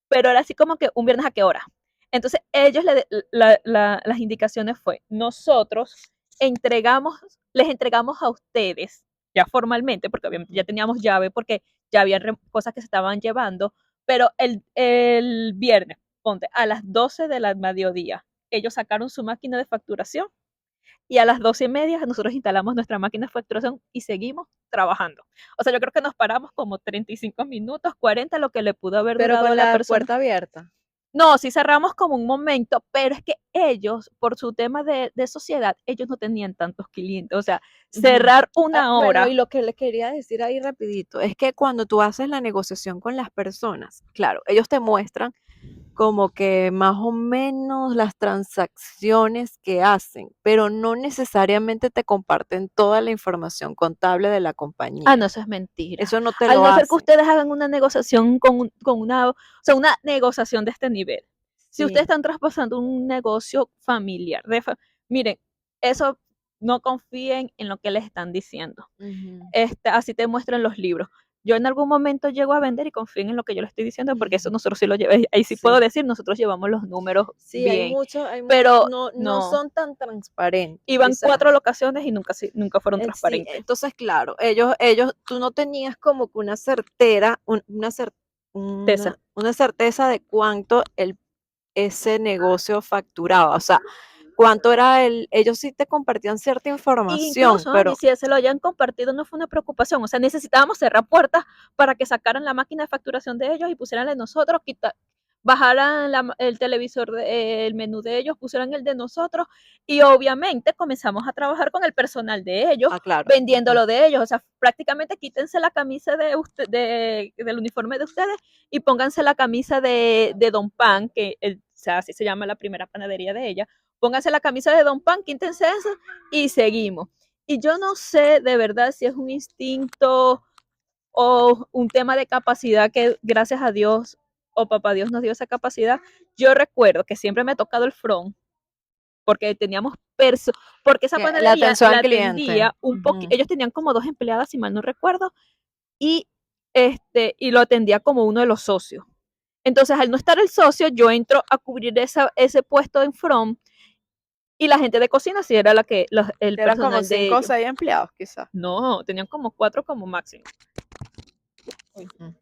[SPEAKER 1] pero era así como que un viernes a qué hora. Entonces ellos, las indicaciones fue, nosotros les entregamos a ustedes, ya formalmente, porque obviamente ya teníamos llave, porque ya había cosas que se estaban llevando, pero el viernes, ponte, a las 12 de la mediodía, ellos sacaron su máquina de facturación y a las 12:30 nosotros instalamos nuestra máquina de facturación y seguimos trabajando. O sea, yo creo que nos paramos como 35 minutos, 40, lo que le pudo haber
[SPEAKER 2] Pero
[SPEAKER 1] durado a
[SPEAKER 2] con
[SPEAKER 1] la
[SPEAKER 2] la
[SPEAKER 1] persona.
[SPEAKER 2] puerta abierta.
[SPEAKER 1] No, sí cerramos como un momento, pero es que ellos, por su tema de sociedad, ellos no tenían tantos clientes. O sea, cerrar una
[SPEAKER 2] Bueno,
[SPEAKER 1] hora.
[SPEAKER 2] y lo que les quería decir ahí rapidito es que cuando tú haces la negociación con las personas, claro, ellos te muestran como que más o menos las transacciones que hacen, pero no necesariamente te comparten toda la información contable de la
[SPEAKER 1] Ah,
[SPEAKER 2] compañía.
[SPEAKER 1] no, eso es mentira.
[SPEAKER 2] Eso no te
[SPEAKER 1] Al
[SPEAKER 2] lo
[SPEAKER 1] no ser que
[SPEAKER 2] hacen.
[SPEAKER 1] ustedes hagan una negociación con una, o sea, una negociación de este nivel. Si ustedes
[SPEAKER 2] Sí.
[SPEAKER 1] están traspasando un negocio familiar, miren, eso no confíen en lo que les están diciendo.
[SPEAKER 2] Ujú.
[SPEAKER 1] Así te muestran los libros. Yo en algún momento llego a vender y confíen en lo que yo les estoy diciendo, porque eso nosotros sí lo llevamos, ahí sí puedo
[SPEAKER 2] Sí.
[SPEAKER 1] decir, nosotros llevamos los números
[SPEAKER 2] Sí,
[SPEAKER 1] bien,
[SPEAKER 2] hay muchos,
[SPEAKER 1] pero
[SPEAKER 2] no
[SPEAKER 1] no,
[SPEAKER 2] son tan transparentes,
[SPEAKER 1] iban
[SPEAKER 2] quizás.
[SPEAKER 1] 4 locaciones y nunca fueron
[SPEAKER 2] Sí,
[SPEAKER 1] transparentes.
[SPEAKER 2] entonces, claro, tú no tenías como que una certera,
[SPEAKER 1] Tesa.
[SPEAKER 2] una certeza de cuánto ese negocio facturaba, o sea, cuánto era ellos sí te compartían cierta información,
[SPEAKER 1] Incluso, Angie,
[SPEAKER 2] pero
[SPEAKER 1] si se lo hayan compartido, no fue una preocupación. O sea, necesitábamos cerrar puertas para que sacaran la máquina de facturación de ellos y pusieran la de nosotros, bajaran el televisor, el menú de ellos, pusieran el de nosotros y obviamente comenzamos a trabajar con el personal de ellos,
[SPEAKER 2] claro,
[SPEAKER 1] vendiéndolo de ellos. O sea, prácticamente quítense la camisa del uniforme de ustedes y pónganse la camisa de Don Pan, o sea, así se llama la primera panadería de ella. Pónganse la camisa de Don Pan, quítense eso y seguimos. Y yo no sé de verdad si es un instinto o un tema de capacidad que gracias a Dios o papá Dios nos dio esa capacidad. Yo recuerdo que siempre me ha tocado el front porque teníamos porque esa
[SPEAKER 2] que la
[SPEAKER 1] panadería
[SPEAKER 2] atención
[SPEAKER 1] la
[SPEAKER 2] al cliente.
[SPEAKER 1] atendía un poquito,
[SPEAKER 2] Ujú.
[SPEAKER 1] ellos tenían como 2 empleadas, si mal no recuerdo, y y lo atendía como uno de los socios. Entonces, al no estar el socio, yo entro a cubrir ese puesto en front y la gente de cocina sí era el
[SPEAKER 2] Eran como
[SPEAKER 1] personal de
[SPEAKER 2] 5 o
[SPEAKER 1] ellos.
[SPEAKER 2] 6 empleados, quizás.
[SPEAKER 1] No, tenían como 4 como máximo.
[SPEAKER 2] Ujú.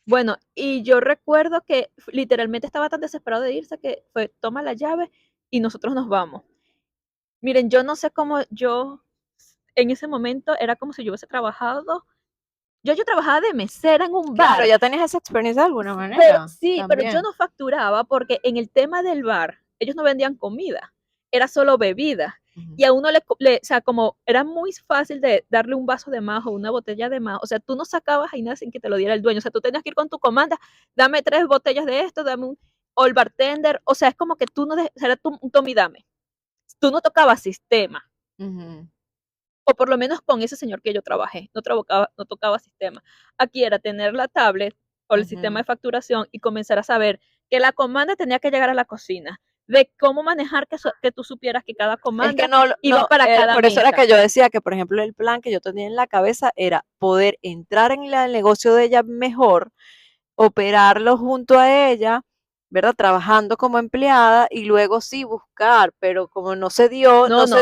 [SPEAKER 1] Bueno, y yo recuerdo que literalmente estaba tan desesperado de irse que fue, toma la llave y nosotros nos vamos. Miren, yo no sé cómo yo en ese momento era como si yo hubiese trabajado. Yo trabajaba de mesera en un
[SPEAKER 2] Claro,
[SPEAKER 1] bar,
[SPEAKER 2] ya tenías esa experiencia de alguna
[SPEAKER 1] pero
[SPEAKER 2] manera,
[SPEAKER 1] sí, pero yo
[SPEAKER 2] también.
[SPEAKER 1] no facturaba porque en el tema del bar, ellos no vendían comida, era solo bebida.
[SPEAKER 2] Ujú.
[SPEAKER 1] Y a uno o sea, como era muy fácil de darle un vaso de más o una botella de más, o sea, tú no sacabas ahí nada sin que te lo diera el dueño, o sea, tú tenías que ir con tu comanda, dame 3 botellas de esto, o el bartender, o sea, es como que tú no, era un tome y dame, tú no tocabas sistema,
[SPEAKER 2] Ujú.
[SPEAKER 1] o por lo menos con ese señor que yo trabajé, no tocaba sistema. Aquí era tener la tablet o el sistema
[SPEAKER 2] Ujú.
[SPEAKER 1] de facturación y comenzar a saber que la comanda tenía que llegar a la cocina, de cómo manejar que tú supieras que cada
[SPEAKER 2] Es que
[SPEAKER 1] comanda
[SPEAKER 2] no,
[SPEAKER 1] iba para cada
[SPEAKER 2] por eso era
[SPEAKER 1] mesa.
[SPEAKER 2] que yo decía que, por ejemplo, el plan que yo tenía en la cabeza era poder entrar en el negocio de ella mejor, operarlo junto a ella, ¿verdad? Trabajando como empleada y luego sí buscar, pero como no se dio,
[SPEAKER 1] No
[SPEAKER 2] no se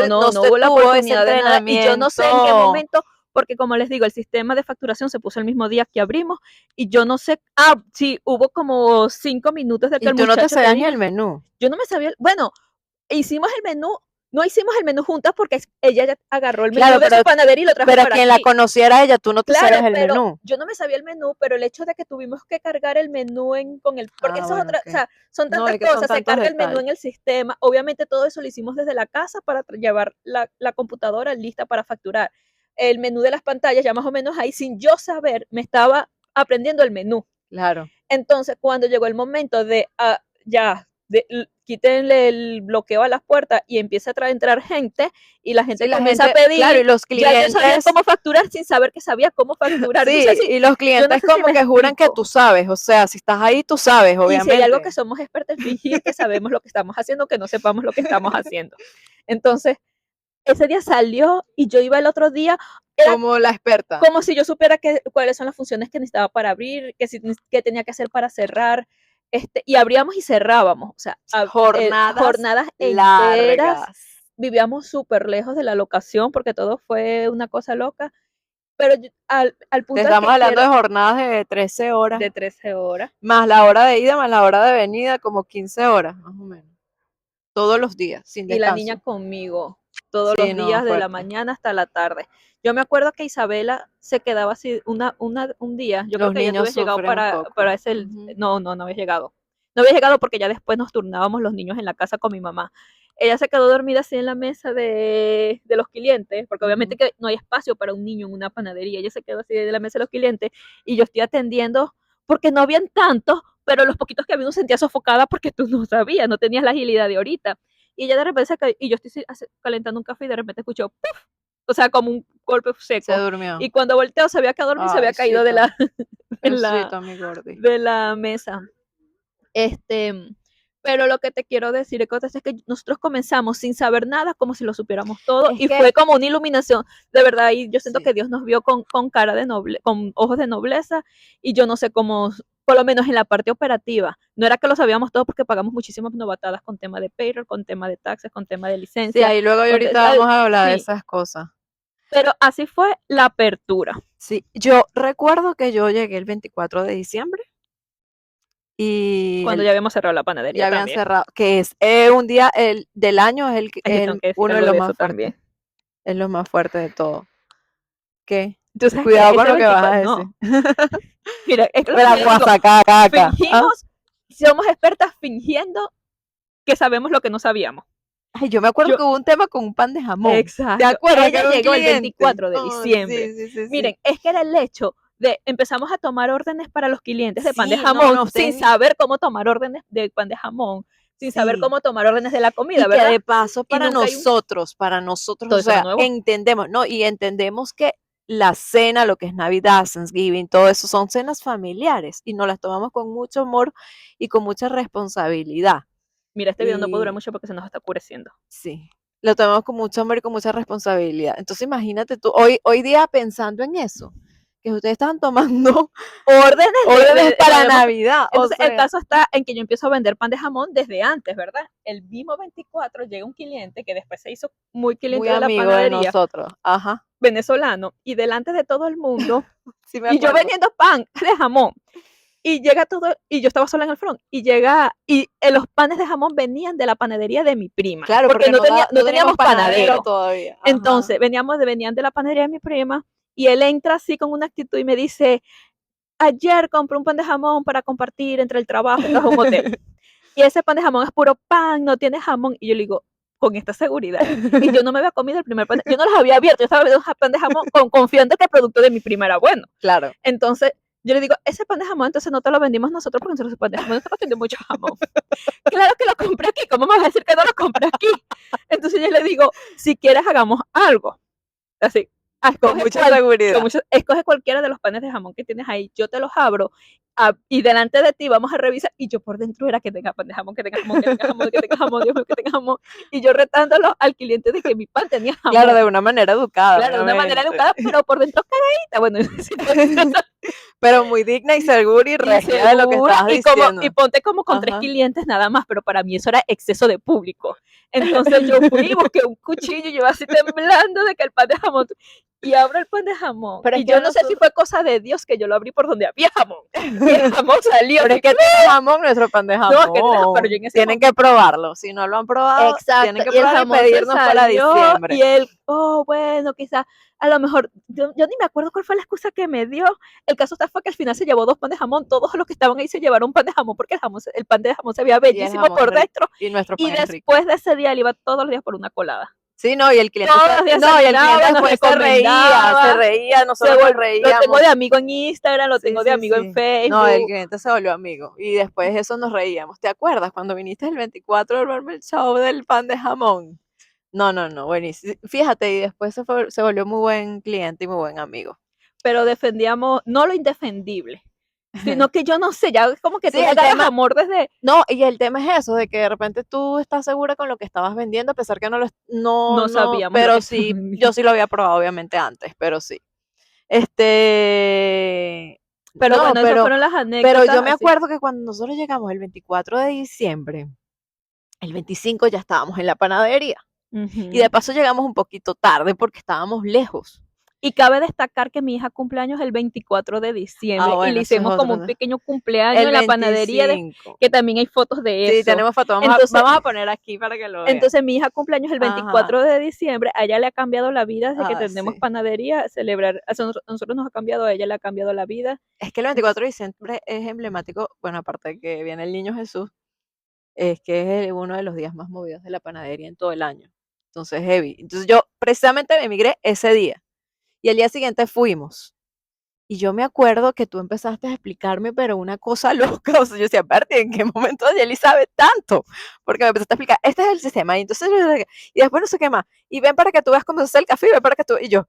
[SPEAKER 1] hubo la
[SPEAKER 2] tuvo ese
[SPEAKER 1] oportunidad de nada y yo no sé en qué
[SPEAKER 2] entrenamiento.
[SPEAKER 1] momento, porque como les digo, el sistema de facturación se puso el mismo día que abrimos y yo no sé, sí, hubo como 5 minutos de que
[SPEAKER 2] Y
[SPEAKER 1] el
[SPEAKER 2] tú no te
[SPEAKER 1] muchacho te
[SPEAKER 2] sabías ni el
[SPEAKER 1] diga,
[SPEAKER 2] menú.
[SPEAKER 1] yo no me sabía, bueno, hicimos el menú, no hicimos el menú juntas porque ella ya agarró el menú
[SPEAKER 2] Claro,
[SPEAKER 1] de su panadería y lo trajo
[SPEAKER 2] pero
[SPEAKER 1] para
[SPEAKER 2] quien la
[SPEAKER 1] aquí.
[SPEAKER 2] conociera a ella, tú no te sabías
[SPEAKER 1] Claro,
[SPEAKER 2] el
[SPEAKER 1] pero
[SPEAKER 2] menú.
[SPEAKER 1] yo no me sabía el menú, pero el hecho de que tuvimos que cargar el menú porque
[SPEAKER 2] Ah,
[SPEAKER 1] eso es
[SPEAKER 2] bueno,
[SPEAKER 1] otra, o
[SPEAKER 2] ok.
[SPEAKER 1] sea, son
[SPEAKER 2] No,
[SPEAKER 1] tantas
[SPEAKER 2] es que son
[SPEAKER 1] cosas, se
[SPEAKER 2] tantos
[SPEAKER 1] carga el menú
[SPEAKER 2] detalles.
[SPEAKER 1] en el sistema, obviamente todo eso lo hicimos desde la casa para llevar la computadora lista para facturar. El menú de las pantallas, ya más o menos ahí, sin yo saber, me estaba aprendiendo el menú.
[SPEAKER 2] Claro.
[SPEAKER 1] Entonces, cuando llegó el momento de ya quítenle el bloqueo a las puertas y empieza a entrar gente y la gente
[SPEAKER 2] Sí, la
[SPEAKER 1] comienza
[SPEAKER 2] gente,
[SPEAKER 1] a pedir.
[SPEAKER 2] claro, y los
[SPEAKER 1] Ya yo sabía
[SPEAKER 2] clientes,
[SPEAKER 1] cómo facturar sin saber que sabía cómo facturar.
[SPEAKER 2] sí,
[SPEAKER 1] Yo sé si-
[SPEAKER 2] y los
[SPEAKER 1] yo no
[SPEAKER 2] clientes
[SPEAKER 1] sé si
[SPEAKER 2] como
[SPEAKER 1] me
[SPEAKER 2] que juran que
[SPEAKER 1] explico.
[SPEAKER 2] tú sabes, o sea, si estás ahí, tú sabes,
[SPEAKER 1] Y si hay algo
[SPEAKER 2] obviamente.
[SPEAKER 1] que somos expertos en fingir que sabemos lo que estamos haciendo, que no sepamos lo que estamos haciendo. Entonces, ese día salió y yo iba el otro día, era
[SPEAKER 2] Como la experta.
[SPEAKER 1] como si yo supiera cuáles son las funciones que necesitaba para abrir, qué tenía que hacer para cerrar, y abríamos y cerrábamos, o sea,
[SPEAKER 2] Jornadas
[SPEAKER 1] jornadas enteras,
[SPEAKER 2] largas.
[SPEAKER 1] vivíamos súper lejos de la locación porque todo fue una cosa loca, pero al
[SPEAKER 2] Te
[SPEAKER 1] punto al
[SPEAKER 2] estamos
[SPEAKER 1] que
[SPEAKER 2] hablando de
[SPEAKER 1] quiero,
[SPEAKER 2] jornadas de 13 horas,
[SPEAKER 1] de 13 horas,
[SPEAKER 2] más la hora de ida, más la hora de venida, como 15 horas, más o menos. Todos los días, sin
[SPEAKER 1] y la niña
[SPEAKER 2] descanso.
[SPEAKER 1] conmigo todos
[SPEAKER 2] Sí,
[SPEAKER 1] los
[SPEAKER 2] no,
[SPEAKER 1] días de la
[SPEAKER 2] fuerte.
[SPEAKER 1] mañana hasta la tarde. Yo me acuerdo que Isabela se quedaba así un día, yo creo
[SPEAKER 2] Los
[SPEAKER 1] que ya tú
[SPEAKER 2] niños
[SPEAKER 1] habías llegado
[SPEAKER 2] sufren un
[SPEAKER 1] para
[SPEAKER 2] poco.
[SPEAKER 1] ese,
[SPEAKER 2] Ujú.
[SPEAKER 1] no había llegado. No había llegado porque ya después nos turnábamos los niños en la casa con mi mamá. Ella se quedó dormida así en la mesa de los clientes, porque obviamente
[SPEAKER 2] Ujú.
[SPEAKER 1] que no hay espacio para un niño en una panadería. Ella se quedó así en la mesa de los clientes y yo estoy atendiendo porque no habían tantos, pero los poquitos que había uno sentía sofocada porque tú no sabías, no tenías la agilidad de ahorita. Y ella de repente y yo estoy calentando un café y de repente escucho, ¡puf! O sea, como un golpe
[SPEAKER 2] Se
[SPEAKER 1] seco.
[SPEAKER 2] durmió.
[SPEAKER 1] Y cuando volteo se había quedado dormido y se había
[SPEAKER 2] Ay,
[SPEAKER 1] caído de
[SPEAKER 2] Sito.
[SPEAKER 1] la, de la,
[SPEAKER 2] Sito, mi gordi.
[SPEAKER 1] de la mesa. Este, pero lo que te quiero decir es que nosotros comenzamos sin saber nada, como si lo supiéramos todo,
[SPEAKER 2] Es
[SPEAKER 1] y
[SPEAKER 2] que,
[SPEAKER 1] fue como una iluminación, de verdad, y yo siento
[SPEAKER 2] sí.
[SPEAKER 1] que Dios nos vio con cara de con ojos de nobleza, y yo no sé cómo, por lo menos en la parte operativa, no era que lo sabíamos todo porque pagamos muchísimas novatadas con tema de payroll, con tema de taxes, con tema de
[SPEAKER 2] Sí,
[SPEAKER 1] licencia,
[SPEAKER 2] ahí luego y ahorita vamos a hablar de
[SPEAKER 1] sí,
[SPEAKER 2] esas cosas.
[SPEAKER 1] pero así fue la apertura.
[SPEAKER 2] Sí, yo recuerdo que yo llegué el 24 de diciembre y
[SPEAKER 1] Cuando ya habíamos cerrado la panadería
[SPEAKER 2] ya habían
[SPEAKER 1] también.
[SPEAKER 2] cerrado, que es un día del año, es,
[SPEAKER 1] Ay, yo tengo que decir
[SPEAKER 2] uno de
[SPEAKER 1] algo
[SPEAKER 2] los
[SPEAKER 1] de eso
[SPEAKER 2] más fuertes,
[SPEAKER 1] también.
[SPEAKER 2] es lo más fuerte de todo. ¿Qué?
[SPEAKER 1] Tú sabes que
[SPEAKER 2] Cuidado con
[SPEAKER 1] ese
[SPEAKER 2] lo que vas a
[SPEAKER 1] 24,
[SPEAKER 2] decir.
[SPEAKER 1] no, mira, es lo que
[SPEAKER 2] La
[SPEAKER 1] yo digo,
[SPEAKER 2] guasacaca. ¿Ah?
[SPEAKER 1] fingimos, somos expertas fingiendo que sabemos lo que no sabíamos.
[SPEAKER 2] Ay, yo me acuerdo
[SPEAKER 1] Yo,
[SPEAKER 2] que hubo un tema con un pan de jamón. ¿Te
[SPEAKER 1] exacto,
[SPEAKER 2] acuerdas que
[SPEAKER 1] ella
[SPEAKER 2] era un
[SPEAKER 1] llegó el
[SPEAKER 2] cliente?
[SPEAKER 1] 24 de
[SPEAKER 2] Oh,
[SPEAKER 1] diciembre.
[SPEAKER 2] sí, sí, sí, sí.
[SPEAKER 1] Miren, es que era el hecho de empezamos a tomar órdenes para los clientes de pan de
[SPEAKER 2] Sí, no,
[SPEAKER 1] jamón
[SPEAKER 2] no,
[SPEAKER 1] sin
[SPEAKER 2] ustedes,
[SPEAKER 1] saber cómo tomar órdenes de pan de jamón, sin saber
[SPEAKER 2] sí.
[SPEAKER 1] cómo tomar órdenes de la
[SPEAKER 2] Y
[SPEAKER 1] comida,
[SPEAKER 2] que
[SPEAKER 1] ¿verdad?
[SPEAKER 2] de paso
[SPEAKER 1] Y nunca hay
[SPEAKER 2] para nosotros,
[SPEAKER 1] todo
[SPEAKER 2] o
[SPEAKER 1] eso era
[SPEAKER 2] sea,
[SPEAKER 1] nuevo.
[SPEAKER 2] entendemos, ¿no? Y entendemos que la cena, lo que es Navidad, Thanksgiving, todo eso son cenas familiares y nos las tomamos con mucho amor y con mucha responsabilidad.
[SPEAKER 1] Mira, este video no puede durar
[SPEAKER 2] Y
[SPEAKER 1] mucho porque se nos está oscureciendo.
[SPEAKER 2] sí, lo tomamos con mucho amor y con mucha responsabilidad. Entonces imagínate tú, hoy día pensando en eso, que ustedes estaban tomando órdenes para Navidad, o
[SPEAKER 1] Entonces, el
[SPEAKER 2] sea,
[SPEAKER 1] caso está en que yo empiezo a vender pan de jamón desde antes, ¿verdad? El mismo 24 llega un cliente que después se hizo muy cliente
[SPEAKER 2] muy
[SPEAKER 1] de la
[SPEAKER 2] amigo de
[SPEAKER 1] panadería,
[SPEAKER 2] nosotros. Ajá,
[SPEAKER 1] venezolano, y delante de todo el mundo,
[SPEAKER 2] sí me
[SPEAKER 1] y yo
[SPEAKER 2] acuerdo.
[SPEAKER 1] vendiendo pan de jamón, y llega todo, y yo estaba sola en el front, y llega, y los panes de jamón venían de la panadería de mi prima,
[SPEAKER 2] Claro,
[SPEAKER 1] porque
[SPEAKER 2] porque
[SPEAKER 1] no
[SPEAKER 2] no teníamos
[SPEAKER 1] teníamos
[SPEAKER 2] panadero
[SPEAKER 1] panadero.
[SPEAKER 2] todavía. Ajá.
[SPEAKER 1] Entonces, venían de la panadería de mi prima, y él entra así con una actitud y me dice, ayer compré un pan de jamón para compartir entre el trabajo, trabajo en un hotel. Y ese pan de jamón es puro pan, no tiene jamón. Y yo le digo, con esta seguridad. Y yo no me había comido el primer pan, yo no los había abierto, yo estaba viendo un pan de jamón confiando que el producto de mi prima era bueno.
[SPEAKER 2] Claro.
[SPEAKER 1] Entonces, yo le digo, ese pan de jamón, entonces no te lo vendimos nosotros porque nosotros el pan de jamón nosotros tenemos mucho jamón. Claro que lo compré aquí, ¿cómo me vas a decir que no lo compré aquí? Entonces yo le digo, si quieres hagamos algo. Así,
[SPEAKER 2] Con mucha seguridad.
[SPEAKER 1] escoge cualquiera de los panes de jamón que tienes ahí, yo te los abro y delante de ti vamos a revisar y yo por dentro era que tenga pan de jamón, que tenga jamón, que tenga jamón, que tenga jamón, Dios mío, que tenga jamón, y yo retándolo al cliente de que mi pan tenía jamón.
[SPEAKER 2] Claro, de una manera educada.
[SPEAKER 1] Claro, de una manera educada, pero por dentro cagadita, bueno,
[SPEAKER 2] pero muy digna y segura y regia de lo que estabas diciendo.
[SPEAKER 1] Y ponte como con 3 clientes nada más, pero para mí eso era exceso de público. Entonces yo fui y busqué un cuchillo y yo así temblando de que el pan de jamón, y abro el pan de jamón.
[SPEAKER 2] Pero
[SPEAKER 1] y yo no sé si fue cosa de Dios que yo lo abrí por donde había jamón. Y el jamón salió.
[SPEAKER 2] Pero es que tiene jamón nuestro pan de jamón.
[SPEAKER 1] No, pero yo en ese
[SPEAKER 2] tienen que probarlo. Si no lo han probado,
[SPEAKER 1] exacto,
[SPEAKER 2] tienen que
[SPEAKER 1] y el
[SPEAKER 2] probarlo y
[SPEAKER 1] jamón
[SPEAKER 2] pedirnos para diciembre.
[SPEAKER 1] y él, oh, bueno, quizás, a lo mejor, yo ni me acuerdo cuál fue la excusa que me dio. El caso está fue que al final se llevó 2 pan de jamón, todos los que estaban ahí se llevaron pan de jamón, porque el pan de jamón se veía bellísimo por dentro,
[SPEAKER 2] Y nuestro pan
[SPEAKER 1] y
[SPEAKER 2] es rico.
[SPEAKER 1] después de ese día él iba todos los días por una colada.
[SPEAKER 2] Sí, no, y el cliente
[SPEAKER 1] Todos los días se
[SPEAKER 2] no, y el cliente
[SPEAKER 1] miraba, nos
[SPEAKER 2] después
[SPEAKER 1] recomendaba,
[SPEAKER 2] se reía,
[SPEAKER 1] se
[SPEAKER 2] nosotros nos
[SPEAKER 1] vol- lo tengo
[SPEAKER 2] reíamos.
[SPEAKER 1] de amigo en Instagram, lo
[SPEAKER 2] Sí,
[SPEAKER 1] tengo de
[SPEAKER 2] sí,
[SPEAKER 1] amigo en
[SPEAKER 2] sí. No, el
[SPEAKER 1] Facebook.
[SPEAKER 2] cliente se volvió amigo. Y después de eso nos reíamos. ¿Te acuerdas cuando viniste el 24 a armarme el show del pan de jamón? No, no, no, buenísimo. Fíjate, y después se volvió muy buen cliente y muy buen amigo.
[SPEAKER 1] Pero defendíamos no lo indefendible, sino que yo no sé, ya es como que
[SPEAKER 2] Sí,
[SPEAKER 1] tú le
[SPEAKER 2] el
[SPEAKER 1] agarras
[SPEAKER 2] tema,
[SPEAKER 1] amor desde
[SPEAKER 2] no, y el tema es eso, de que de repente tú estás segura con lo que estabas vendiendo, a pesar que no lo,
[SPEAKER 1] no sabíamos lo que
[SPEAKER 2] pero
[SPEAKER 1] estaba
[SPEAKER 2] sí, yo
[SPEAKER 1] vendiendo.
[SPEAKER 2] sí lo había probado obviamente antes, pero sí. Este,
[SPEAKER 1] Pero
[SPEAKER 2] no,
[SPEAKER 1] bueno, esas fueron las
[SPEAKER 2] pero yo
[SPEAKER 1] anécdotas
[SPEAKER 2] me
[SPEAKER 1] así.
[SPEAKER 2] acuerdo que cuando nosotros llegamos el 24 de diciembre, el 25 ya estábamos en la panadería. Y de
[SPEAKER 1] Ujú.
[SPEAKER 2] paso llegamos un poquito tarde porque estábamos lejos.
[SPEAKER 1] Y cabe destacar que mi hija cumpleaños el 24 de
[SPEAKER 2] Ah,
[SPEAKER 1] diciembre y le
[SPEAKER 2] bueno, eso es
[SPEAKER 1] hicimos como
[SPEAKER 2] otro.
[SPEAKER 1] un pequeño cumpleaños
[SPEAKER 2] El
[SPEAKER 1] en la panadería,
[SPEAKER 2] 25.
[SPEAKER 1] que también hay fotos de
[SPEAKER 2] Sí,
[SPEAKER 1] eso.
[SPEAKER 2] tenemos foto.
[SPEAKER 1] Entonces,
[SPEAKER 2] Vamos a poner aquí para que lo vean.
[SPEAKER 1] entonces mi hija cumpleaños el
[SPEAKER 2] Ajá.
[SPEAKER 1] 24 de diciembre, a ella le ha cambiado la vida desde que
[SPEAKER 2] Ah,
[SPEAKER 1] tenemos
[SPEAKER 2] sí.
[SPEAKER 1] panadería, celebrar, a nosotros nos ha cambiado, a ella le ha cambiado la vida.
[SPEAKER 2] Es que el 24 de diciembre es emblemático, bueno, aparte de que viene el niño Jesús, es que es uno de los días más movidos de la panadería en todo el año. Entonces, heavy. Entonces, yo precisamente emigré ese día. Y el día siguiente fuimos. Y yo me acuerdo que tú empezaste a explicarme, pero una cosa loca, o sea, yo decía, aparte, ¿en qué momento Yeli sabe tanto? Porque me empezaste a explicar, este es el sistema, y entonces, y después no sé qué más, y ven para que tú veas cómo se hace el café, y ven para que tú, y yo,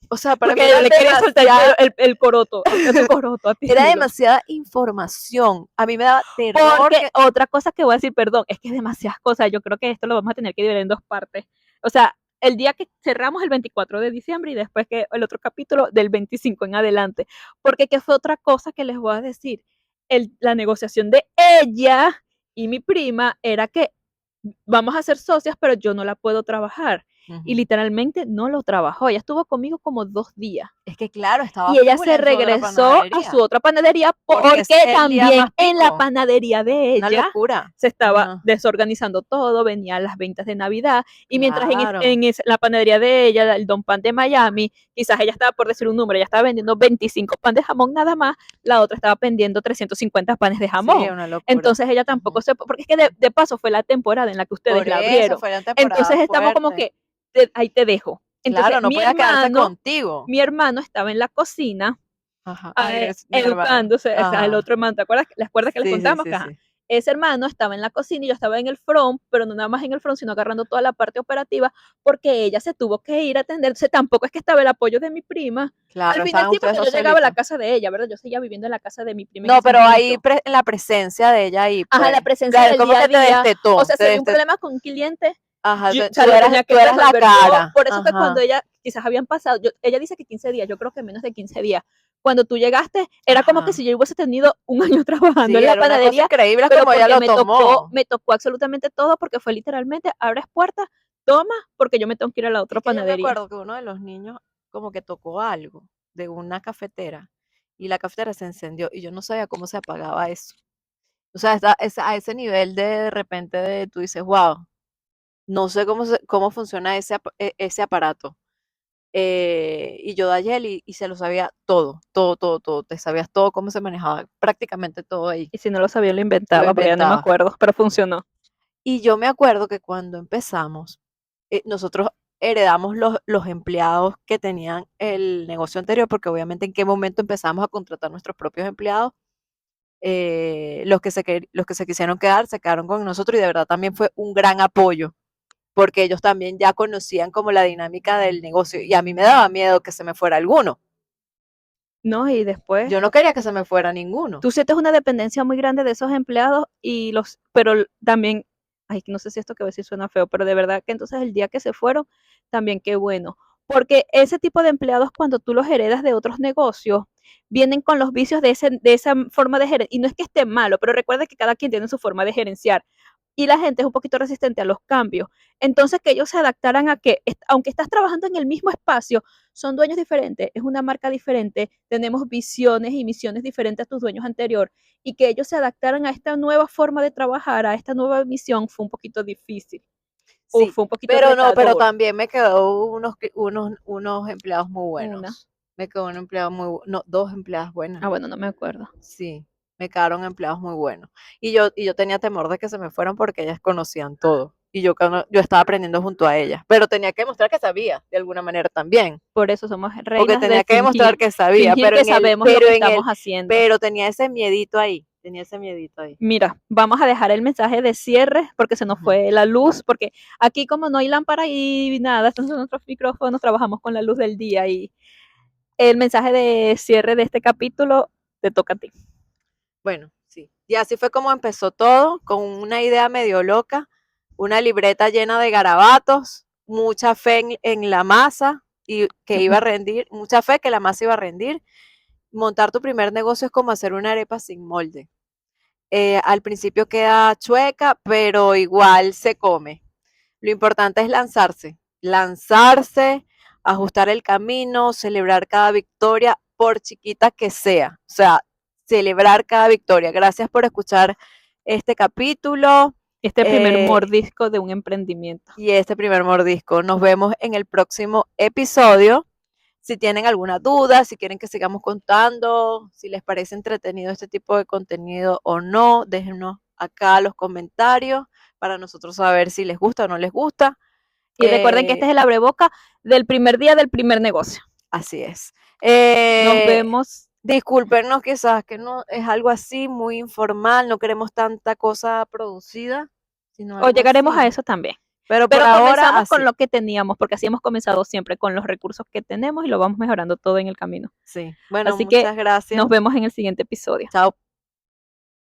[SPEAKER 2] o sea, para mí
[SPEAKER 1] Porque
[SPEAKER 2] era
[SPEAKER 1] le quería soltar
[SPEAKER 2] demasiada,
[SPEAKER 1] el coroto, suelta tu coroto a ti.
[SPEAKER 2] era demasiada información, a mí me daba terror
[SPEAKER 1] Porque
[SPEAKER 2] que,
[SPEAKER 1] otra cosa que voy a decir, perdón, es que es demasiadas cosas. Yo creo que esto lo vamos a tener que dividir en dos partes. O sea, el día que cerramos el 24 de diciembre y después que el otro capítulo del 25 en adelante. Porque qué fue otra cosa que les voy a decir. La negociación de ella y mi prima era que vamos a ser socias, pero yo no la puedo trabajar. Y
[SPEAKER 2] ujú.
[SPEAKER 1] literalmente no lo trabajó. Ella estuvo conmigo como 2 días.
[SPEAKER 2] Es que claro, estaba
[SPEAKER 1] Y ella
[SPEAKER 2] full
[SPEAKER 1] se
[SPEAKER 2] en su otra
[SPEAKER 1] regresó a su
[SPEAKER 2] panadería,
[SPEAKER 1] otra panadería
[SPEAKER 2] porque es
[SPEAKER 1] porque
[SPEAKER 2] el día
[SPEAKER 1] también
[SPEAKER 2] más
[SPEAKER 1] en la
[SPEAKER 2] pico,
[SPEAKER 1] panadería de
[SPEAKER 2] una
[SPEAKER 1] ella
[SPEAKER 2] locura,
[SPEAKER 1] se estaba
[SPEAKER 2] ajá,
[SPEAKER 1] desorganizando todo, venían las ventas de Navidad y mientras
[SPEAKER 2] claro,
[SPEAKER 1] la panadería de ella, el Don Pan de Miami, quizás ella estaba, por decir un número, ella estaba vendiendo 25 pan de jamón nada más, la otra estaba vendiendo 350 panes de
[SPEAKER 2] sí,
[SPEAKER 1] jamón.
[SPEAKER 2] una locura,
[SPEAKER 1] Entonces ella tampoco
[SPEAKER 2] ujú.
[SPEAKER 1] se, porque es que de paso fue la temporada en la que ustedes
[SPEAKER 2] Por
[SPEAKER 1] la
[SPEAKER 2] eso
[SPEAKER 1] abrieron.
[SPEAKER 2] fue una temporada
[SPEAKER 1] Entonces estamos como
[SPEAKER 2] fuerte.
[SPEAKER 1] que, ahí te dejo. Entonces
[SPEAKER 2] Claro, no podía quedarse contigo.
[SPEAKER 1] mi hermano estaba en la cocina
[SPEAKER 2] Ajá. Ay, es mi hermano.
[SPEAKER 1] educándose, o sea, el
[SPEAKER 2] Ajá.
[SPEAKER 1] otro hermano, ¿te acuerdas? ¿Les acuerdas que les
[SPEAKER 2] Sí, sí,
[SPEAKER 1] contamos?
[SPEAKER 2] sí,
[SPEAKER 1] Que, ajá,
[SPEAKER 2] sí.
[SPEAKER 1] ese hermano estaba en la cocina y yo estaba en el front, pero no nada más en el front, sino agarrando toda la parte operativa, porque ella se tuvo que ir a atender, entonces tampoco es que estaba el apoyo de mi prima. Al
[SPEAKER 2] Claro,
[SPEAKER 1] final
[SPEAKER 2] estaban
[SPEAKER 1] sí,
[SPEAKER 2] ustedes
[SPEAKER 1] porque
[SPEAKER 2] dos
[SPEAKER 1] yo llegaba a la
[SPEAKER 2] solitos.
[SPEAKER 1] casa de ella, ¿verdad? Yo seguía viviendo en la casa de mi prima en
[SPEAKER 2] No,
[SPEAKER 1] ese
[SPEAKER 2] pero ahí
[SPEAKER 1] momento.
[SPEAKER 2] en la presencia de ella ahí,
[SPEAKER 1] Ajá,
[SPEAKER 2] pues.
[SPEAKER 1] la presencia
[SPEAKER 2] Claro,
[SPEAKER 1] del
[SPEAKER 2] como
[SPEAKER 1] día a
[SPEAKER 2] que
[SPEAKER 1] día, o sea,
[SPEAKER 2] te
[SPEAKER 1] si había un
[SPEAKER 2] destetó.
[SPEAKER 1] problema con un cliente,
[SPEAKER 2] Ajá,
[SPEAKER 1] o sea, lo tenía que
[SPEAKER 2] tú eras la
[SPEAKER 1] resolver yo.
[SPEAKER 2] cara.
[SPEAKER 1] Por eso que cuando
[SPEAKER 2] Ajá,
[SPEAKER 1] ella, quizás habían pasado, ella dice que 15 días, yo creo que menos de 15 días. Cuando tú llegaste, era como que
[SPEAKER 2] ajá.
[SPEAKER 1] si yo hubiese tenido un año trabajando
[SPEAKER 2] Sí,
[SPEAKER 1] en la
[SPEAKER 2] era una cosa
[SPEAKER 1] panadería,
[SPEAKER 2] increíble
[SPEAKER 1] pero
[SPEAKER 2] como ella
[SPEAKER 1] porque
[SPEAKER 2] lo tomó.
[SPEAKER 1] me tocó absolutamente todo, porque fue literalmente, abres puertas, toma, porque yo me tengo que ir a la
[SPEAKER 2] Es
[SPEAKER 1] otra
[SPEAKER 2] que yo me
[SPEAKER 1] panadería.
[SPEAKER 2] acuerdo que uno de los niños como que tocó algo de una cafetera y la cafetera se encendió y yo no sabía cómo se apagaba eso. O sea, a ese nivel de repente de tú dices, wow, no sé cómo funciona ese aparato. Y yo de ayer y se lo sabía todo, todo, todo, todo. Te sabías todo cómo se manejaba, prácticamente todo ahí.
[SPEAKER 1] Y si no lo sabía, lo
[SPEAKER 2] Lo
[SPEAKER 1] inventaba, porque ya no me
[SPEAKER 2] inventaba.
[SPEAKER 1] acuerdo, pero funcionó.
[SPEAKER 2] Y yo me acuerdo que cuando empezamos, nosotros heredamos los empleados que tenían el negocio anterior, porque obviamente en qué momento empezamos a contratar nuestros propios empleados. Los que se quisieron quedar se quedaron con nosotros y de verdad también fue un gran apoyo porque ellos también ya conocían como la dinámica del negocio y a mí me daba miedo que se me fuera alguno.
[SPEAKER 1] No, y después
[SPEAKER 2] Yo no quería que se me fuera ninguno.
[SPEAKER 1] tú sientes una dependencia muy grande de esos empleados pero también, ay, no sé si esto que voy a decir suena feo, pero de verdad que entonces el día que se fueron, también qué bueno. Porque ese tipo de empleados, cuando tú los heredas de otros negocios, vienen con los vicios de esa forma de gerenciar. Y no es que esté malo, pero recuerda que cada quien tiene su forma de gerenciar. Y la gente es un poquito resistente a los cambios. Entonces, que ellos se adaptaran a que, aunque estás trabajando en el mismo espacio, son dueños diferentes, es una marca diferente, tenemos visiones y misiones diferentes a tus dueños anterior, y que ellos se adaptaran a esta nueva forma de trabajar, a esta nueva misión, fue un poquito difícil, o
[SPEAKER 2] Sí,
[SPEAKER 1] fue un poquito
[SPEAKER 2] pero no, pero
[SPEAKER 1] retador.
[SPEAKER 2] también me quedó unos empleados muy
[SPEAKER 1] Una.
[SPEAKER 2] buenos. Me quedó un empleado no, dos empleadas buenas.
[SPEAKER 1] Ah, bueno, no me acuerdo.
[SPEAKER 2] Sí, me quedaron empleados muy buenos. Y yo tenía temor de que se me fueran porque ellas conocían todo. y yo estaba aprendiendo junto a ella, pero tenía que demostrar que sabía de alguna manera también,
[SPEAKER 1] Por eso somos
[SPEAKER 2] porque
[SPEAKER 1] reinas
[SPEAKER 2] tenía
[SPEAKER 1] de
[SPEAKER 2] que demostrar
[SPEAKER 1] fingir.
[SPEAKER 2] que sabía,
[SPEAKER 1] Fingir
[SPEAKER 2] pero
[SPEAKER 1] que
[SPEAKER 2] en el,
[SPEAKER 1] sabemos lo
[SPEAKER 2] pero
[SPEAKER 1] que
[SPEAKER 2] en el,
[SPEAKER 1] estamos haciendo.
[SPEAKER 2] pero tenía ese miedito ahí, tenía ese miedito ahí.
[SPEAKER 1] Mira, vamos a dejar el mensaje de cierre porque se nos
[SPEAKER 2] Ujú.
[SPEAKER 1] fue la luz, porque aquí como no hay lámpara y nada, estos son nuestros micrófonos, trabajamos con la luz del día y el mensaje de cierre de este capítulo te toca a ti.
[SPEAKER 2] Bueno, sí. Y así fue como empezó todo, con una idea medio loca, una libreta llena de garabatos, mucha fe en la masa y que iba a rendir, mucha fe que la masa iba a rendir. Montar tu primer negocio es como hacer una arepa sin molde. Al principio queda chueca, pero igual se come. Lo importante es lanzarse, ajustar el camino, celebrar cada victoria, por chiquita que sea. O sea, celebrar cada victoria. Gracias por escuchar este capítulo
[SPEAKER 1] Este primer mordisco de un emprendimiento.
[SPEAKER 2] y este primer mordisco. Nos vemos en el próximo episodio. Si tienen alguna duda, si quieren que sigamos contando, si les parece entretenido este tipo de contenido o no, déjenos acá los comentarios para nosotros saber si les gusta o no les gusta.
[SPEAKER 1] Y recuerden que este es el abreboca del primer día del primer negocio.
[SPEAKER 2] Así es.
[SPEAKER 1] Nos vemos.
[SPEAKER 2] Discúlpenos quizás que no es algo así muy informal, no queremos tanta cosa producida, sino
[SPEAKER 1] O
[SPEAKER 2] algo
[SPEAKER 1] llegaremos
[SPEAKER 2] así.
[SPEAKER 1] a eso también.
[SPEAKER 2] Pero por
[SPEAKER 1] Pero
[SPEAKER 2] ahora
[SPEAKER 1] comenzamos
[SPEAKER 2] así.
[SPEAKER 1] con lo que teníamos, porque así hemos comenzado siempre con los recursos que tenemos y lo vamos mejorando todo en el camino.
[SPEAKER 2] Sí. Bueno,
[SPEAKER 1] Así que
[SPEAKER 2] muchas gracias.
[SPEAKER 1] nos vemos en el siguiente episodio.
[SPEAKER 2] Chao.